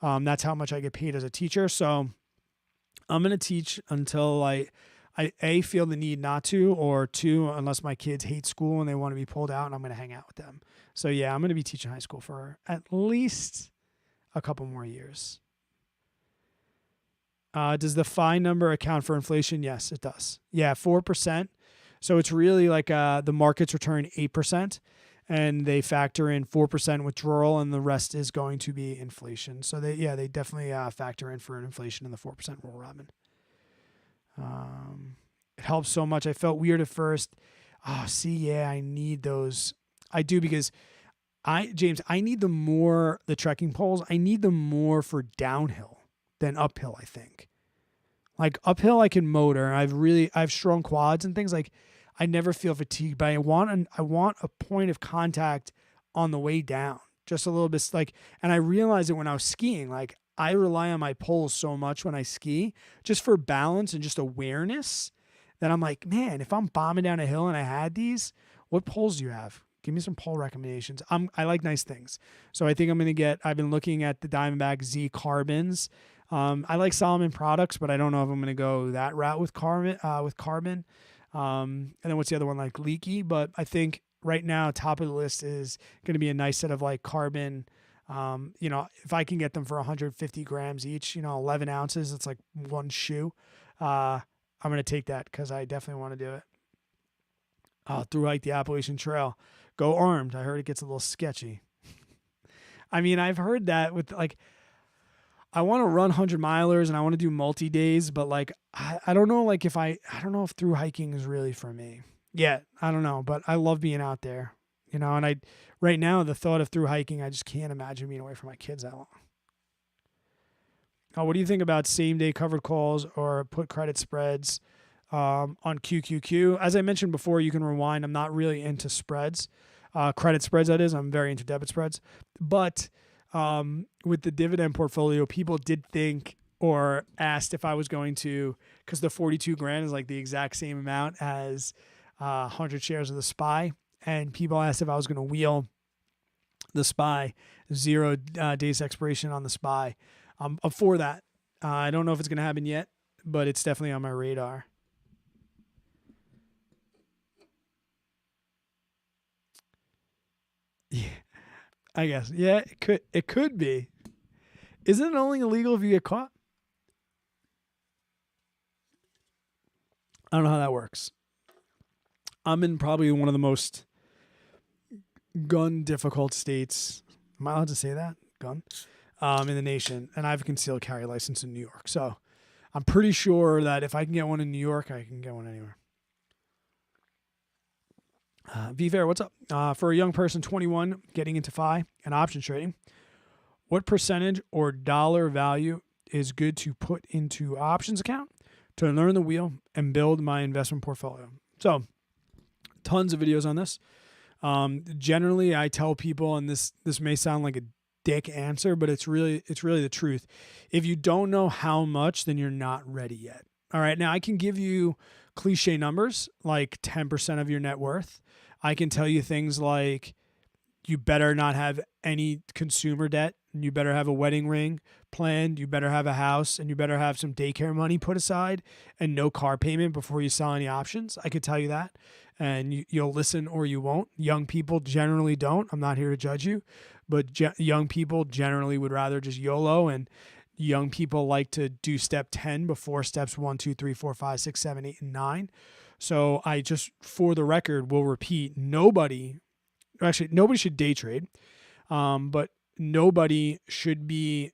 That's how much I get paid as a teacher. So I'm going to teach until I A, feel the need not to, or two, unless my kids hate school and they want to be pulled out, and I'm going to hang out with them. So yeah, I'm going to be teaching high school for at least a couple more years. Does the FI number account for inflation? Yes, it does. Yeah, 4%. So it's really like the markets return 8%, and they factor in 4% withdrawal, and the rest is going to be inflation. So they definitely factor in for an inflation in the 4% roll robin. It helps so much. I felt weird at first. I need those. I do, because James, I need the trekking poles. I need them more for downhill than uphill, I think. Like uphill I can motor. I have strong quads and things. Like I never feel fatigued, but I want a point of contact on the way down. Just a little bit and I realized it when I was skiing. Like I rely on my poles so much when I ski, just for balance and just awareness, that I'm like, man, if I'm bombing down a hill and I had these, what poles do you have? Give me some pole recommendations. I like nice things. So I think I've been looking at the Diamondback Z Carbons. I like Solomon products, but I don't know if I'm going to go that route with carbon. And then what's the other one, like Leaky? But I think right now, top of the list is going to be a nice set of like carbon. If I can get them for 150 grams each, 11 ounces, it's like one shoe. I'm going to take that because I definitely want to do it. Through like the Appalachian Trail, go armed. I heard it gets a little sketchy. I mean, I've heard that with like, I want to run 100 milers and I want to do multi-days, but like, I don't know, like I don't know if through hiking is really for me. Yeah, I don't know, but I love being out there, and right now, the thought of through hiking, I just can't imagine being away from my kids that long. What do you think about same day covered calls or put credit spreads on QQQ? As I mentioned before, you can rewind. I'm not really into spreads, credit spreads, that is. I'm very into debit spreads, but with the dividend portfolio, people did think or asked if I was going to, because the 42 grand is like the exact same amount as 100 shares of the SPY. And people asked if I was going to wheel the SPY, 0 days expiration on the SPY. I'm for that. I don't know if it's going to happen yet, but it's definitely on my radar. Yeah. I guess. Yeah, it could be. Isn't it only illegal if you get caught? I don't know how that works. I'm in probably one of the most gun difficult states. Am I allowed to say that? Gun? In the nation. And I have a concealed carry license in New York. So I'm pretty sure that if I can get one in New York, I can get one anywhere. V-Fair, what's up? For a young person, 21, getting into FI and option trading, what percentage or dollar value is good to put into options account to learn the wheel and build my investment portfolio. So tons of videos on this. Generally, I tell people, and this may sound like a dick answer, but it's really the truth. If you don't know how much, then you're not ready yet. All right. Now I can give you cliche numbers like 10% of your net worth. I can tell you things like you better not have any consumer debt, and you better have a wedding ring planned, you better have a house, and you better have some daycare money put aside and no car payment before you sell any options. I could tell you that, and you'll listen or you won't. Young people generally don't. I'm not here to judge you, but young people generally would rather just YOLO, and young people like to do step 10 before steps 1, 2, 3, 4, 5, 6, 7, 8, and 9. So I just, for the record, will repeat, nobody should day trade, but nobody should be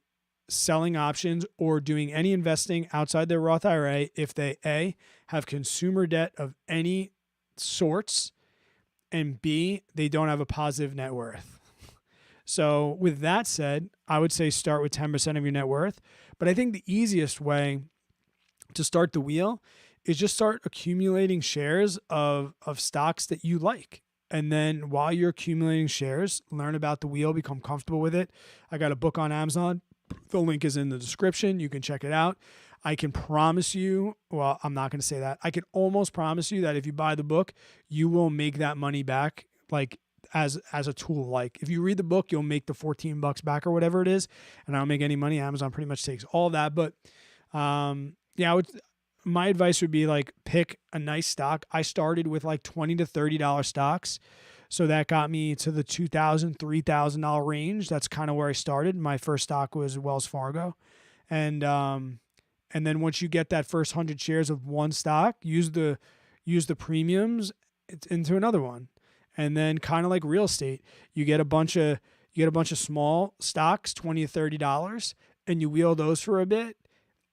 selling options or doing any investing outside their Roth IRA if they A, have consumer debt of any sorts, and B, they don't have a positive net worth. So with that said, I would say start with 10% of your net worth. But I think the easiest way to start the wheel is just start accumulating shares of stocks that you like. And then while you're accumulating shares, learn about the wheel, become comfortable with it. I got a book on Amazon. The link is in the description. You can check it out. I can promise you, well, I'm not going to say that. I can almost promise you that if you buy the book, you will make that money back, like as a tool. Like if you read the book, you'll make the $14 back or whatever it is. And I don't make any money. Amazon pretty much takes all that. But yeah, my advice would be like pick a nice stock. I started with like $20 to $30 stocks. So that got me to the $2,000, $3,000 range. That's kind of where I started. My first stock was Wells Fargo. And then once you get that first 100 shares of one stock, use the premiums into another one. And then kind of like real estate, you get a bunch of small stocks, $20 to $30, and you wheel those for a bit.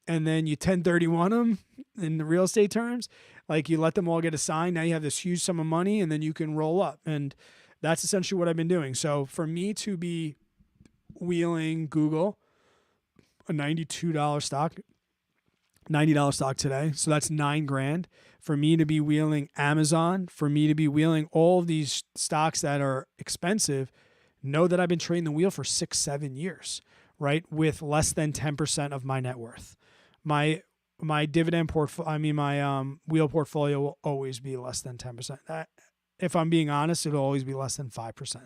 And then you 1031 them in the real estate terms, like you let them all get assigned. Now you have this huge sum of money, and then you can roll up. And that's essentially what I've been doing. So for me to be wheeling Google, a $92 stock, $90 stock today, so that's $9,000. For me to be wheeling Amazon, for me to be wheeling all of these stocks that are expensive, know that I've been trading the wheel for 6-7 years, right? With less than 10% of my net worth. My dividend portfolio, my wheel portfolio will always be less than 10%. If I'm being honest, it'll always be less than 5%.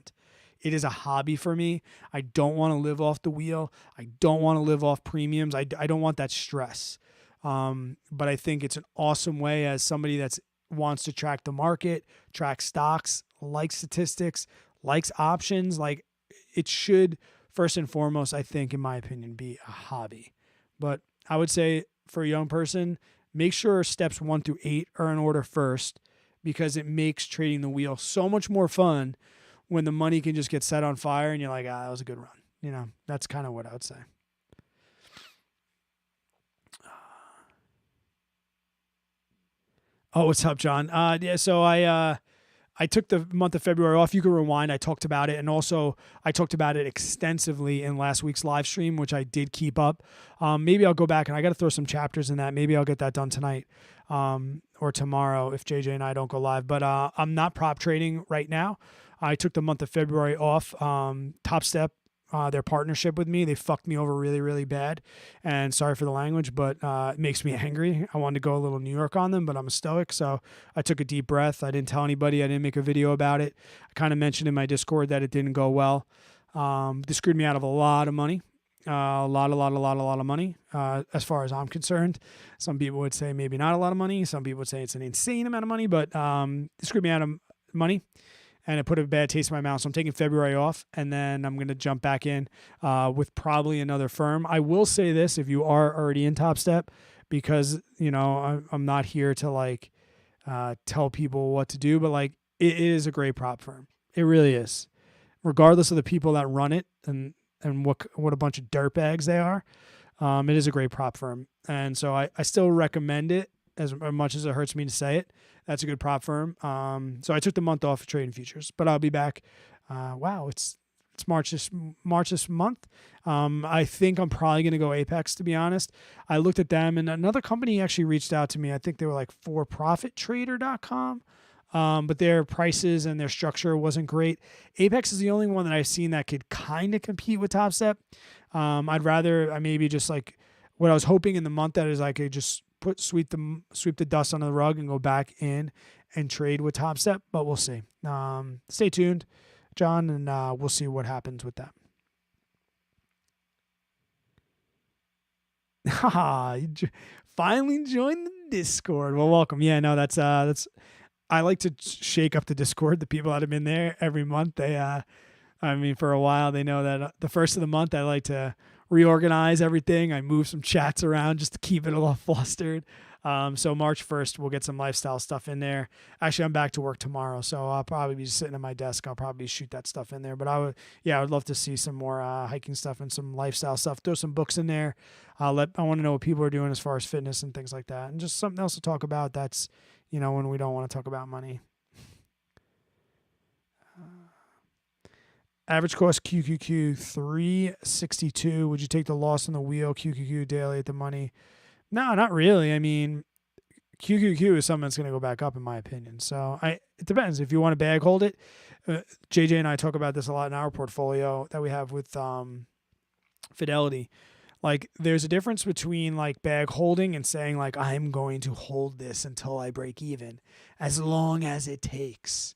It is a hobby for me. I don't want to live off the wheel. I don't want to live off premiums. I don't want that stress. But I think it's an awesome way as somebody that wants to track the market, track stocks, likes statistics, likes options. Like it should, first and foremost, I think, in my opinion, be a hobby. But I would say for a young person, make sure steps 1 through 8 are in order first, because it makes trading the wheel so much more fun when the money can just get set on fire and you're like, that was a good run. You know, that's kind of what I would say. Oh, what's up, John? Yeah, so I took the month of February off. You can rewind. I talked about it. And also I talked about it extensively in last week's live stream, which I did keep up. Maybe I'll go back, and I got to throw some chapters in that. Maybe I'll get that done tonight or tomorrow if JJ and I don't go live. But I'm not prop trading right now. I took the month of February off. Top Step, their partnership with me, they fucked me over really, really bad. And sorry for the language, but it makes me angry. I wanted to go a little New York on them, but I'm a stoic. So I took a deep breath. I didn't tell anybody. I didn't make a video about it. I kind of mentioned in my Discord that it didn't go well. This screwed me out of a lot of money. A lot of money, as far as I'm concerned. Some people would say maybe not a lot of money. Some people would say it's an insane amount of money, but it screwed me out of money. And it put a bad taste in my mouth. So I'm taking February off, and then I'm going to jump back in with probably another firm. I will say this, if you are already in Top Step, because, you know, I'm not here to like tell people what to do, but like it is a great prop firm. It really is. Regardless of the people that run it and what a bunch of dirtbags they are, it is a great prop firm. And so I still recommend it as much as it hurts me to say it. That's a good prop firm. So I took the month off of trading futures, but I'll be back. Wow, it's It's March this month. I think I'm probably going to go Apex, to be honest. I looked at them, and another company actually reached out to me. I think they were like forprofittrader.com. But their prices and their structure wasn't great. Apex is the only one that I've seen that could kind of compete with Top Step. I'd rather maybe just like what I was hoping in the month that is I could just sweep the dust under the rug and go back in and trade with Top Step, but we'll see. Stay tuned, John, and we'll see what happens with that. Finally joined the Discord. Well, welcome. Yeah, no, that's I like to shake up the Discord. The people that have been there every month, for a while, they know that the first of the month, I like to reorganize everything. I move some chats around just to keep it a little flustered. So March 1st, we'll get some lifestyle stuff in there. Actually, I'm back to work tomorrow, so I'll probably be sitting at my desk. I'll probably shoot that stuff in there. But I would love to see some more hiking stuff and some lifestyle stuff. Throw some books in there. I want to know what people are doing as far as fitness and things like that, and just something else to talk about. That's when we don't want to talk about money. Average cost QQQ 362. Would you take the loss on the wheel QQQ daily at the money? No, not really. I mean, QQQ is something that's going to go back up in my opinion. So it depends. If you want to bag hold it, JJ and I talk about this a lot in our portfolio that we have with Fidelity. Like there's a difference between like bag holding and saying like I'm going to hold this until I break even as long as it takes.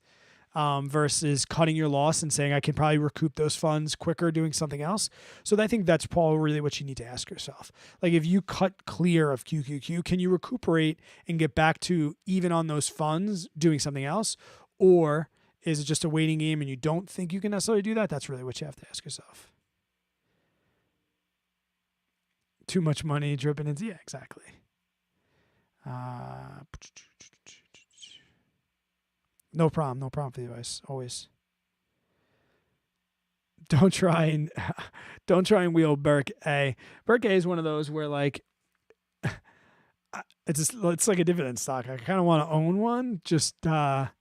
Versus cutting your loss and saying I can probably recoup those funds quicker doing something else. So I think that's probably really what you need to ask yourself. Like if you cut clear of QQQ, can you recuperate and get back to even on those funds doing something else? Or is it just a waiting game and you don't think you can necessarily do that? That's really what you have to ask yourself. Too much money dripping into, yeah, exactly. No problem for you guys. Always. Don't try and wheel Burke A. Burke A is one of those where like it's like a dividend stock. I kind of want to own one just to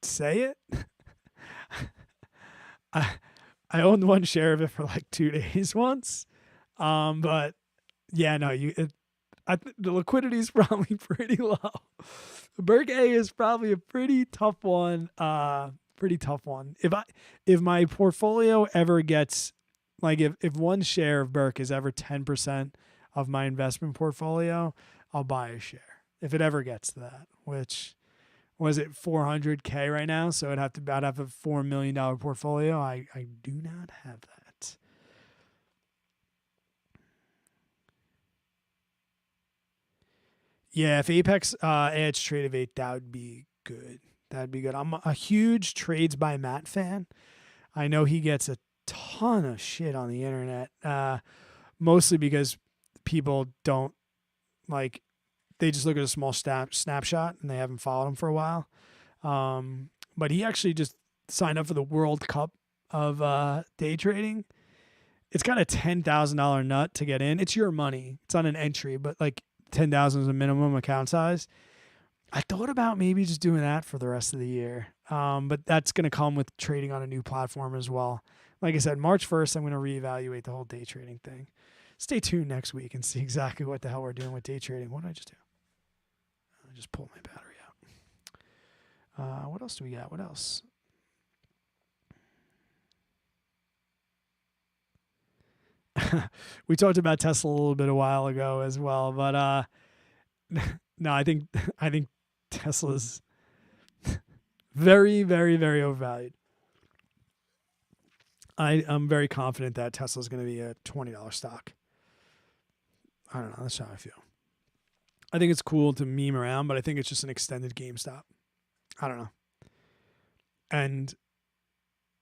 say it. I owned one share of it for like 2 days once, but yeah, no, the liquidity is probably pretty low. Burke A is probably a pretty tough one. If my portfolio ever gets like if one share of Burke is ever 10% of my investment portfolio, I'll buy a share. If it ever gets to that, which was it 400K right now, so I'd have a $4 million portfolio. I do not have that. Yeah, if Apex adds trade of 8, that would be good. That'd be good. I'm a huge Trades by Matt fan. I know he gets a ton of shit on the internet, mostly because people don't like. They just look at a small snapshot and they haven't followed him for a while. But he actually just signed up for the World Cup of day trading. It's got a $10,000 nut to get in. It's your money. It's on an entry, but like 10,000 is a minimum account size. I thought about maybe just doing that for the rest of the year. But that's going to come with trading on a new platform as well. Like I said, March 1st, I'm going to reevaluate the whole day trading thing. Stay tuned next week and see exactly what the hell we're doing with day trading. What did I just do? I just pulled my battery out. What else do we got? What else? We talked about Tesla a little bit a while ago as well, but no, I think Tesla's very, very, very overvalued. I'm very confident that Tesla's going to be a $20 stock. I don't know. That's how I feel. I think it's cool to meme around, but I think it's just an extended GameStop. I don't know. And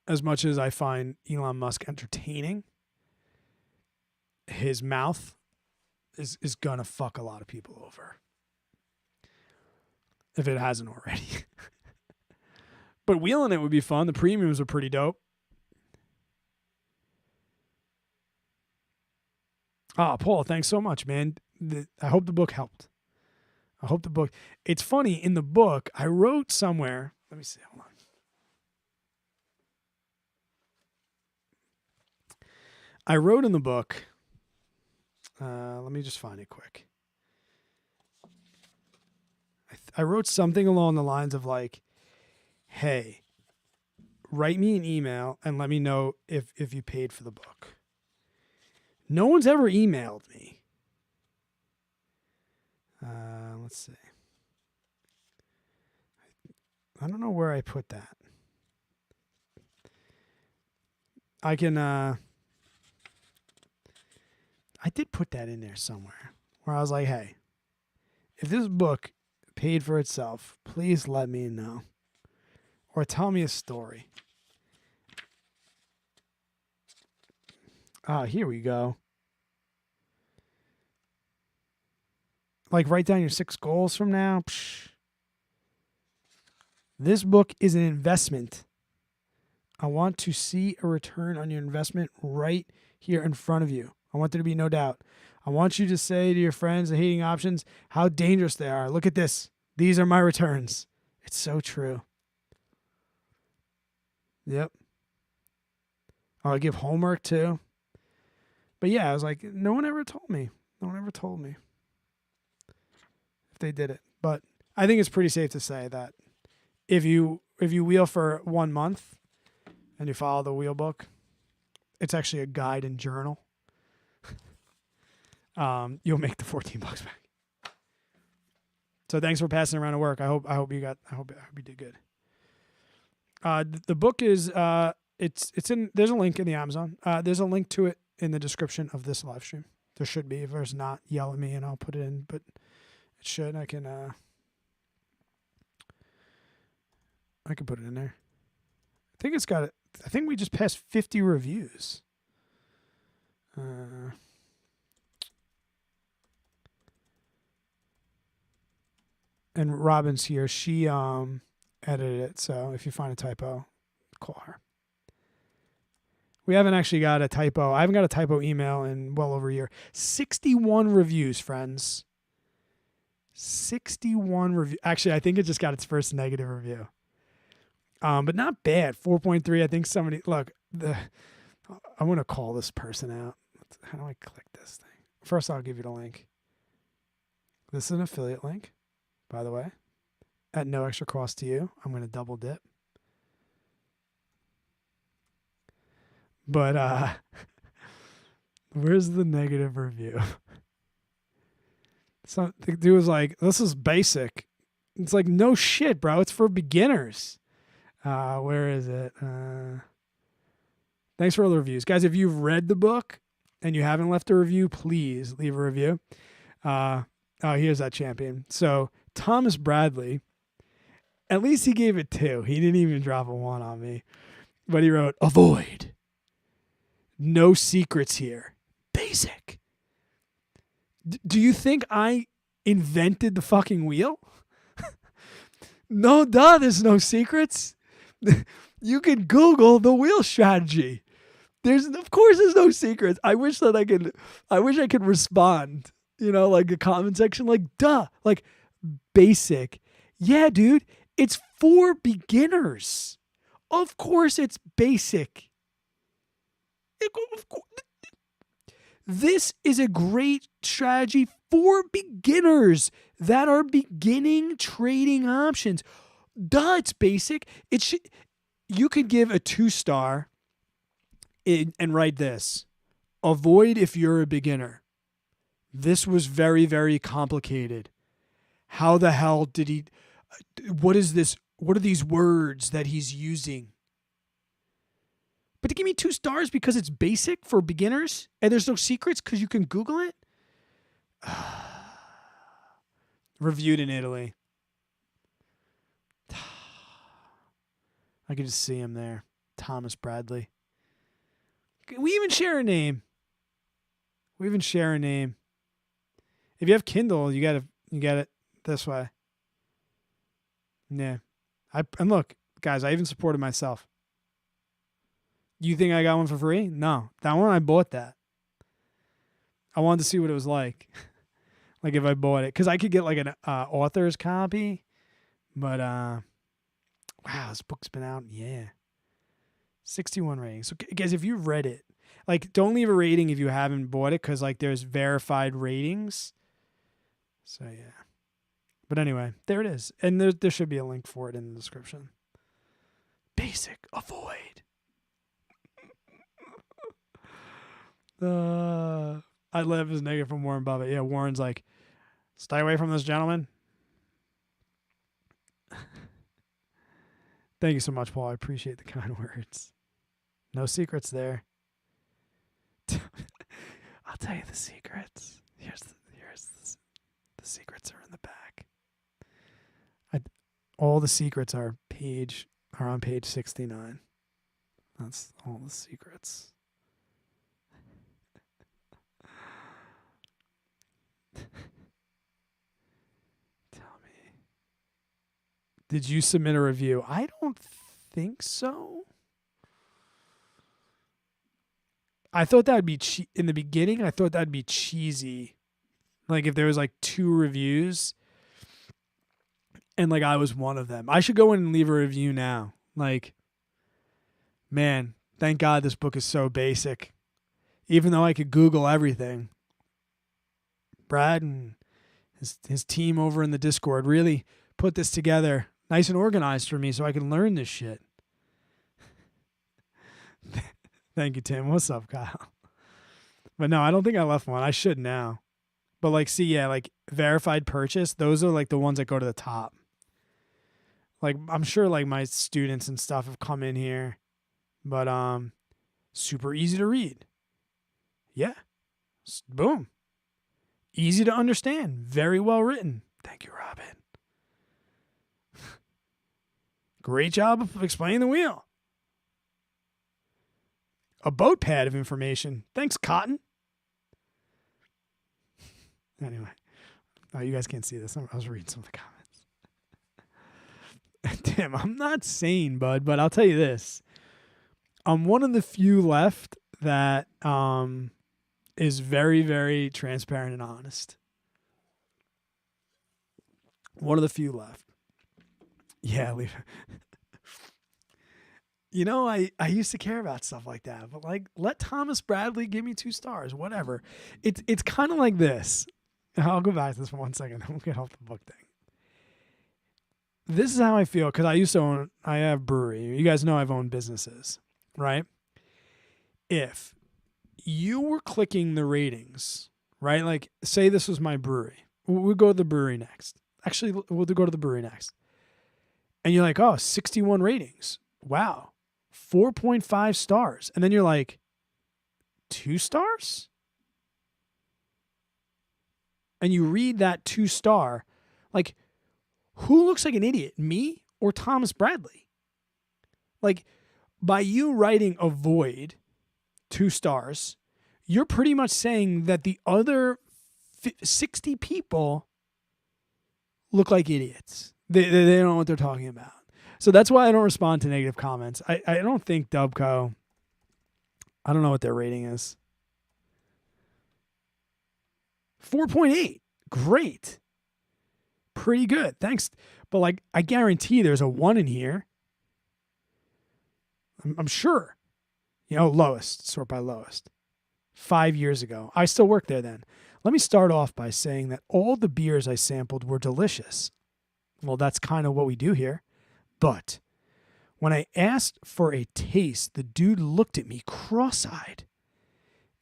as much as I find Elon Musk entertaining, his mouth is going to fuck a lot of people over. If it hasn't already. But wheeling it would be fun. The premiums are pretty dope. Paul, thanks so much, man. I hope the book helped. It's funny, in the book, I wrote somewhere, let me see, hold on. I wrote in the book, let me just find it quick. I wrote something along the lines of like, hey, write me an email and let me know if you paid for the book. No one's ever emailed me. Let's see. I don't know where I put that. I can, I did put that in there somewhere where I was like, hey, if this book paid for itself, please let me know. Or tell me a story. Here we go. Like, write down your 6 goals from now. Psh. This book is an investment. I want to see a return on your investment right here in front of you. I want there to be no doubt. I want you to say to your friends, the hating options, how dangerous they are. Look at this. These are my returns. It's so true. Yep. Oh, I give homework too. But yeah, I was like, no one ever told me. No one ever told me if they did it. But I think it's pretty safe to say that if you wheel for 1 month and you follow the wheel book, it's actually a guide and journal. You'll make the $14 back. So thanks for passing around to work. I hope you did good. The book is it's in, there's a link in the Amazon. There's a link to it in the description of this live stream. There should be. If there's not, yell at me and I'll put it in, but it should. I can put it in there. I think we just passed 50 reviews. And Robin's here. She edited it, so if you find a typo, call her. We haven't actually got a typo. I haven't got a typo email in well over a year. 61 reviews, friends. 61 reviews. Actually, I think it just got its first negative review. But not bad. 4.3. I think somebody, look, I want to call this person out. How do I click this thing? First, I'll give you the link. This is an affiliate link, by the way, at no extra cost to you. I'm going to double dip. But where's the negative review? So the dude was like, this is basic. It's like, no shit, bro. It's for beginners. Where is it? Thanks for all the reviews. Guys, if you've read the book and you haven't left a review, please leave a review. Here's that champion. So Thomas Bradley, at least he gave it 2. He didn't even drop a 1 on me. But he wrote, avoid. No secrets here. Basic. Do you think I invented the fucking wheel? No, duh, there's no secrets. You could Google the wheel strategy. Of course there's no secrets. I wish I could respond, like the comment section, like, duh, like basic. Yeah, dude, it's for beginners. Of course it's basic. This is a great strategy for beginners that are beginning trading options. Duh, it's basic. You could give a 2-star and write this. Avoid if you're a beginner. This was very, very complicated. How the hell did he... What is this? What are these words that he's using? But to give me 2 stars because it's basic for beginners and there's no secrets because you can Google it? Reviewed in Italy. I can just see him there. Thomas Bradley. We even share a name. If you have Kindle, you get it this way. Yeah. And look, guys, I even supported myself. You think I got one for free? No. That one, I bought that. I wanted to see what it was like. Like if I bought it. Because I could get like an author's copy. But, wow, this book's been out. Yeah. 61 ratings. So, guys, if you've read it, Like, don't leave a rating if you haven't bought it because, like, there's verified ratings. So, yeah. But anyway, there it is. And there should be a link for it in the description. Basic. Avoid. I love his nigga from Warren Buffett. Yeah, Warren's like, stay away from this gentleman. Thank you so much, Paul. I appreciate the kind words. No secrets there. I'll tell you the secrets. The secrets are in the back. All the secrets are on page 69. That's all the secrets. Tell me. Did you submit a review? I don't think so. I thought that'd be in the beginning. I thought that'd be cheesy, like if there was like 2 reviews, and like I was one of them. I should go in and leave a review now. Like, man, thank God this book is so basic. Even though I could Google everything, Brad and his team over in the Discord really put this together nice and organized for me so I can learn this shit. Thank you, Tim. What's up, Kyle? But no, I don't think I left one. I should now. But like, see, yeah, like verified purchase, those are like the ones that go to the top. Like, I'm sure like my students and stuff have come in here, but super easy to read. Yeah. Boom. Easy to understand. Very well written. Thank you, Robin. Great job of explaining the wheel. A boat pad of information. Thanks, Cotton. Anyway. Oh, you guys can't see this. I was reading some of the comments. Damn, I'm not sane, bud, but I'll tell you this. I'm one of the few left that is very, very transparent and honest. One of the few left. Yeah, leave it. You know, I used to care about stuff like that, but like, let Thomas Bradley give me 2 stars, whatever. It's kind of like this. I'll go back to this for 1 second. We'll get off the book thing. This is how I feel because I have brewery. You guys know I've owned businesses, right? If you were clicking the ratings, right? Like, say this was my brewery. We'll go to the brewery next. Actually, we'll go to the brewery next. And you're like, oh, 61 ratings. Wow. 4.5 stars. And then you're like, 2 stars? And you read that 2 star, like, who looks like an idiot, me or Thomas Bradley? Like, by you writing avoid 2 stars, you're pretty much saying that the other 60 people look like idiots. They don't know what they're talking about. So that's why I don't respond to negative comments. I don't think Dubco, I don't know what their rating is. 4.8. Great. Pretty good. Thanks. But like, I guarantee there's a 1 in here. I'm sure. You know, lowest. Sort by lowest. 5 years ago. I still work there then. Let me start off by saying that all the beers I sampled were delicious. Well, that's kind of what we do here. But when I asked for a taste, the dude looked at me cross-eyed.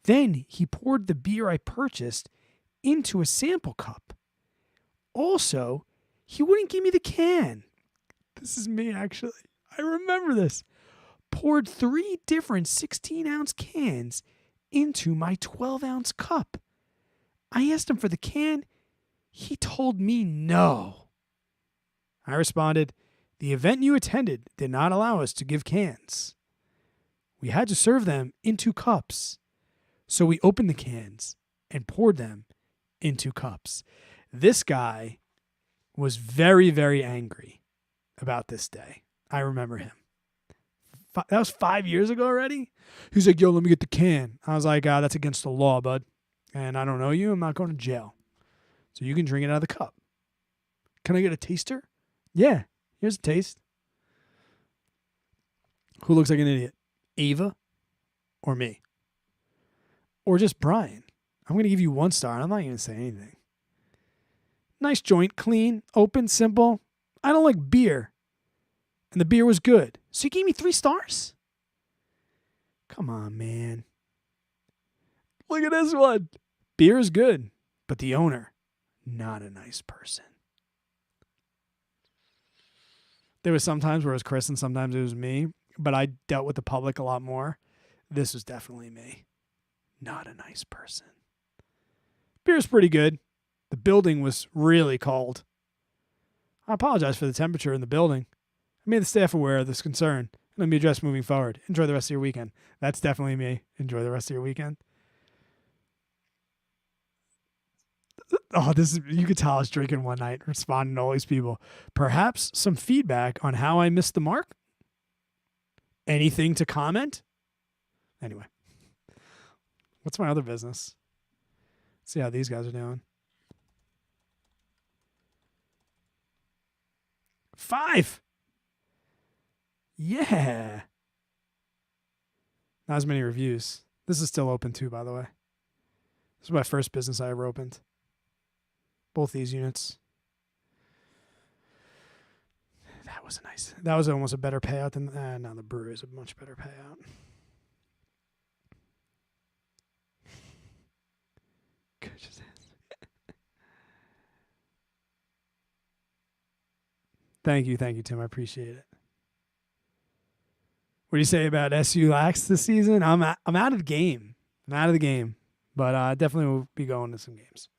Then he poured the beer I purchased into a sample cup. Also, he wouldn't give me the can. This is me, actually. I remember this. Poured 3 different 16-ounce cans into my 12-ounce cup. I asked him for the can. He told me no. I responded, the event you attended did not allow us to give cans. We had to serve them into cups. So we opened the cans and poured them into cups. This guy was very, very angry about this day. I remember him. That was 5 years ago already. He's like, yo, let me get the can. I was like, that's against the law, bud. And I don't know you. I'm not going to jail. So you can drink it out of the cup. Can I get a taster? Yeah. Here's a taste. Who looks like an idiot? Ava or me? or just Brian. I'm going to give you 1 star, and I'm not even saying anything. Nice joint, clean, open, simple. I don't like beer, and the beer was good. So you gave me 3 stars? Come on, man. Look at this one. Beer is good, but the owner, not a nice person. There was sometimes where it was Chris and sometimes it was me, but I dealt with the public a lot more. This was definitely me. Not a nice person. Beer's pretty good. The building was really cold. I apologize for the temperature in the building. I made the staff aware of this concern. Let me address moving forward. Enjoy the rest of your weekend. That's definitely me. Enjoy the rest of your weekend. Oh, you could tell I was drinking one night, responding to all these people. Perhaps some feedback on how I missed the mark? Anything to comment? Anyway. What's my other business? Let's see how these guys are doing. 5. Yeah. Not as many reviews. This is still open too, by the way. This is my first business I ever opened. Both these units. That was almost a better payout than, no, the brewery is a much better payout. Thank you, Tim. I appreciate it. What do you say about SU lax this season? I'm out of the game. But I definitely will be going to some games.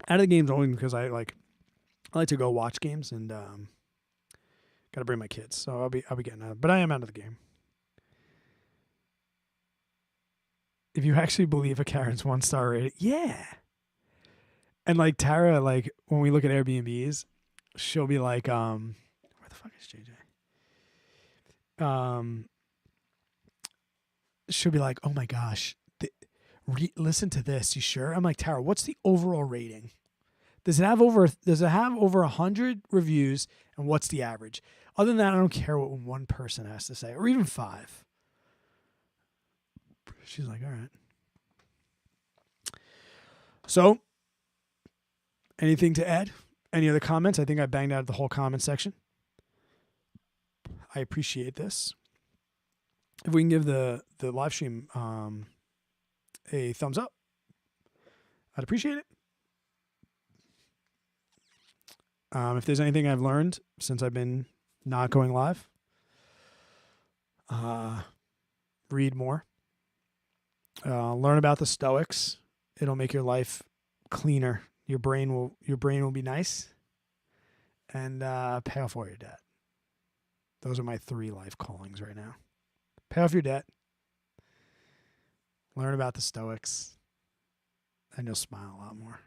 Out of the games only because I like to go watch games and got to bring my kids, so I'll be getting out. But I am out of the game. If you actually believe a Karen's 1-star rating, yeah. And like Tara, like when we look at Airbnbs, she'll be like, where the fuck is JJ? She'll be like, oh my gosh, listen to this. You sure? I'm like, Tara, what's the overall rating? Does it have over 100 reviews? And what's the average? Other than that, I don't care what one person has to say, or even 5. She's like, all right. So, anything to add? Any other comments? I think I banged out the whole comment section. I appreciate this. If we can give the live stream a thumbs up, I'd appreciate it. If there's anything I've learned since I've been not going live, read more. Learn about the Stoics. It'll make your life cleaner. Your brain will be nice, and pay off all your debt. Those are my 3 life callings right now. Pay off your debt. Learn about the Stoics, and you'll smile a lot more.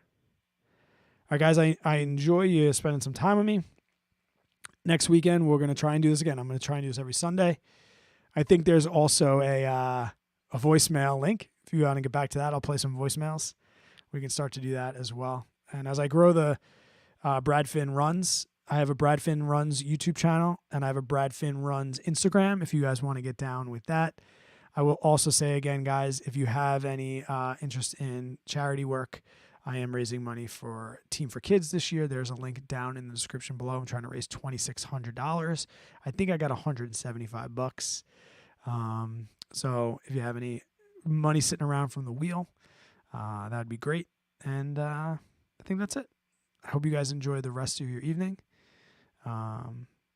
All right, guys, I enjoy you spending some time with me. Next weekend, we're going to try and do this again. I'm going to try and do this every Sunday. I think there's also a voicemail link. If you want to get back to that, I'll play some voicemails. We can start to do that as well. And as I grow the BradFinnRunns, I have a BradFinnRunns YouTube channel, and I have a BradFinnRunns Instagram if you guys want to get down with that. I will also say again, guys, if you have any interest in charity work, I am raising money for Team for Kids this year. There's a link down in the description below. I'm trying to raise $2,600. I think I got $175. So if you have any money sitting around from the wheel, that'd be great. And I think that's it. I hope you guys enjoy the rest of your evening.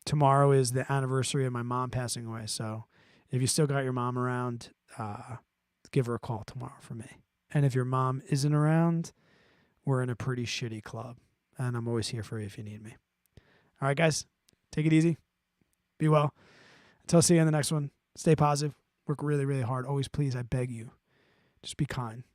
Tomorrow is the anniversary of my mom passing away. So if you still got your mom around, give her a call tomorrow for me. And if your mom isn't around, we're in a pretty shitty club, and I'm always here for you if you need me. All right, guys, take it easy. Be well. Until I see you in the next one, stay positive. Work really, really hard. Always, please, I beg you, just be kind.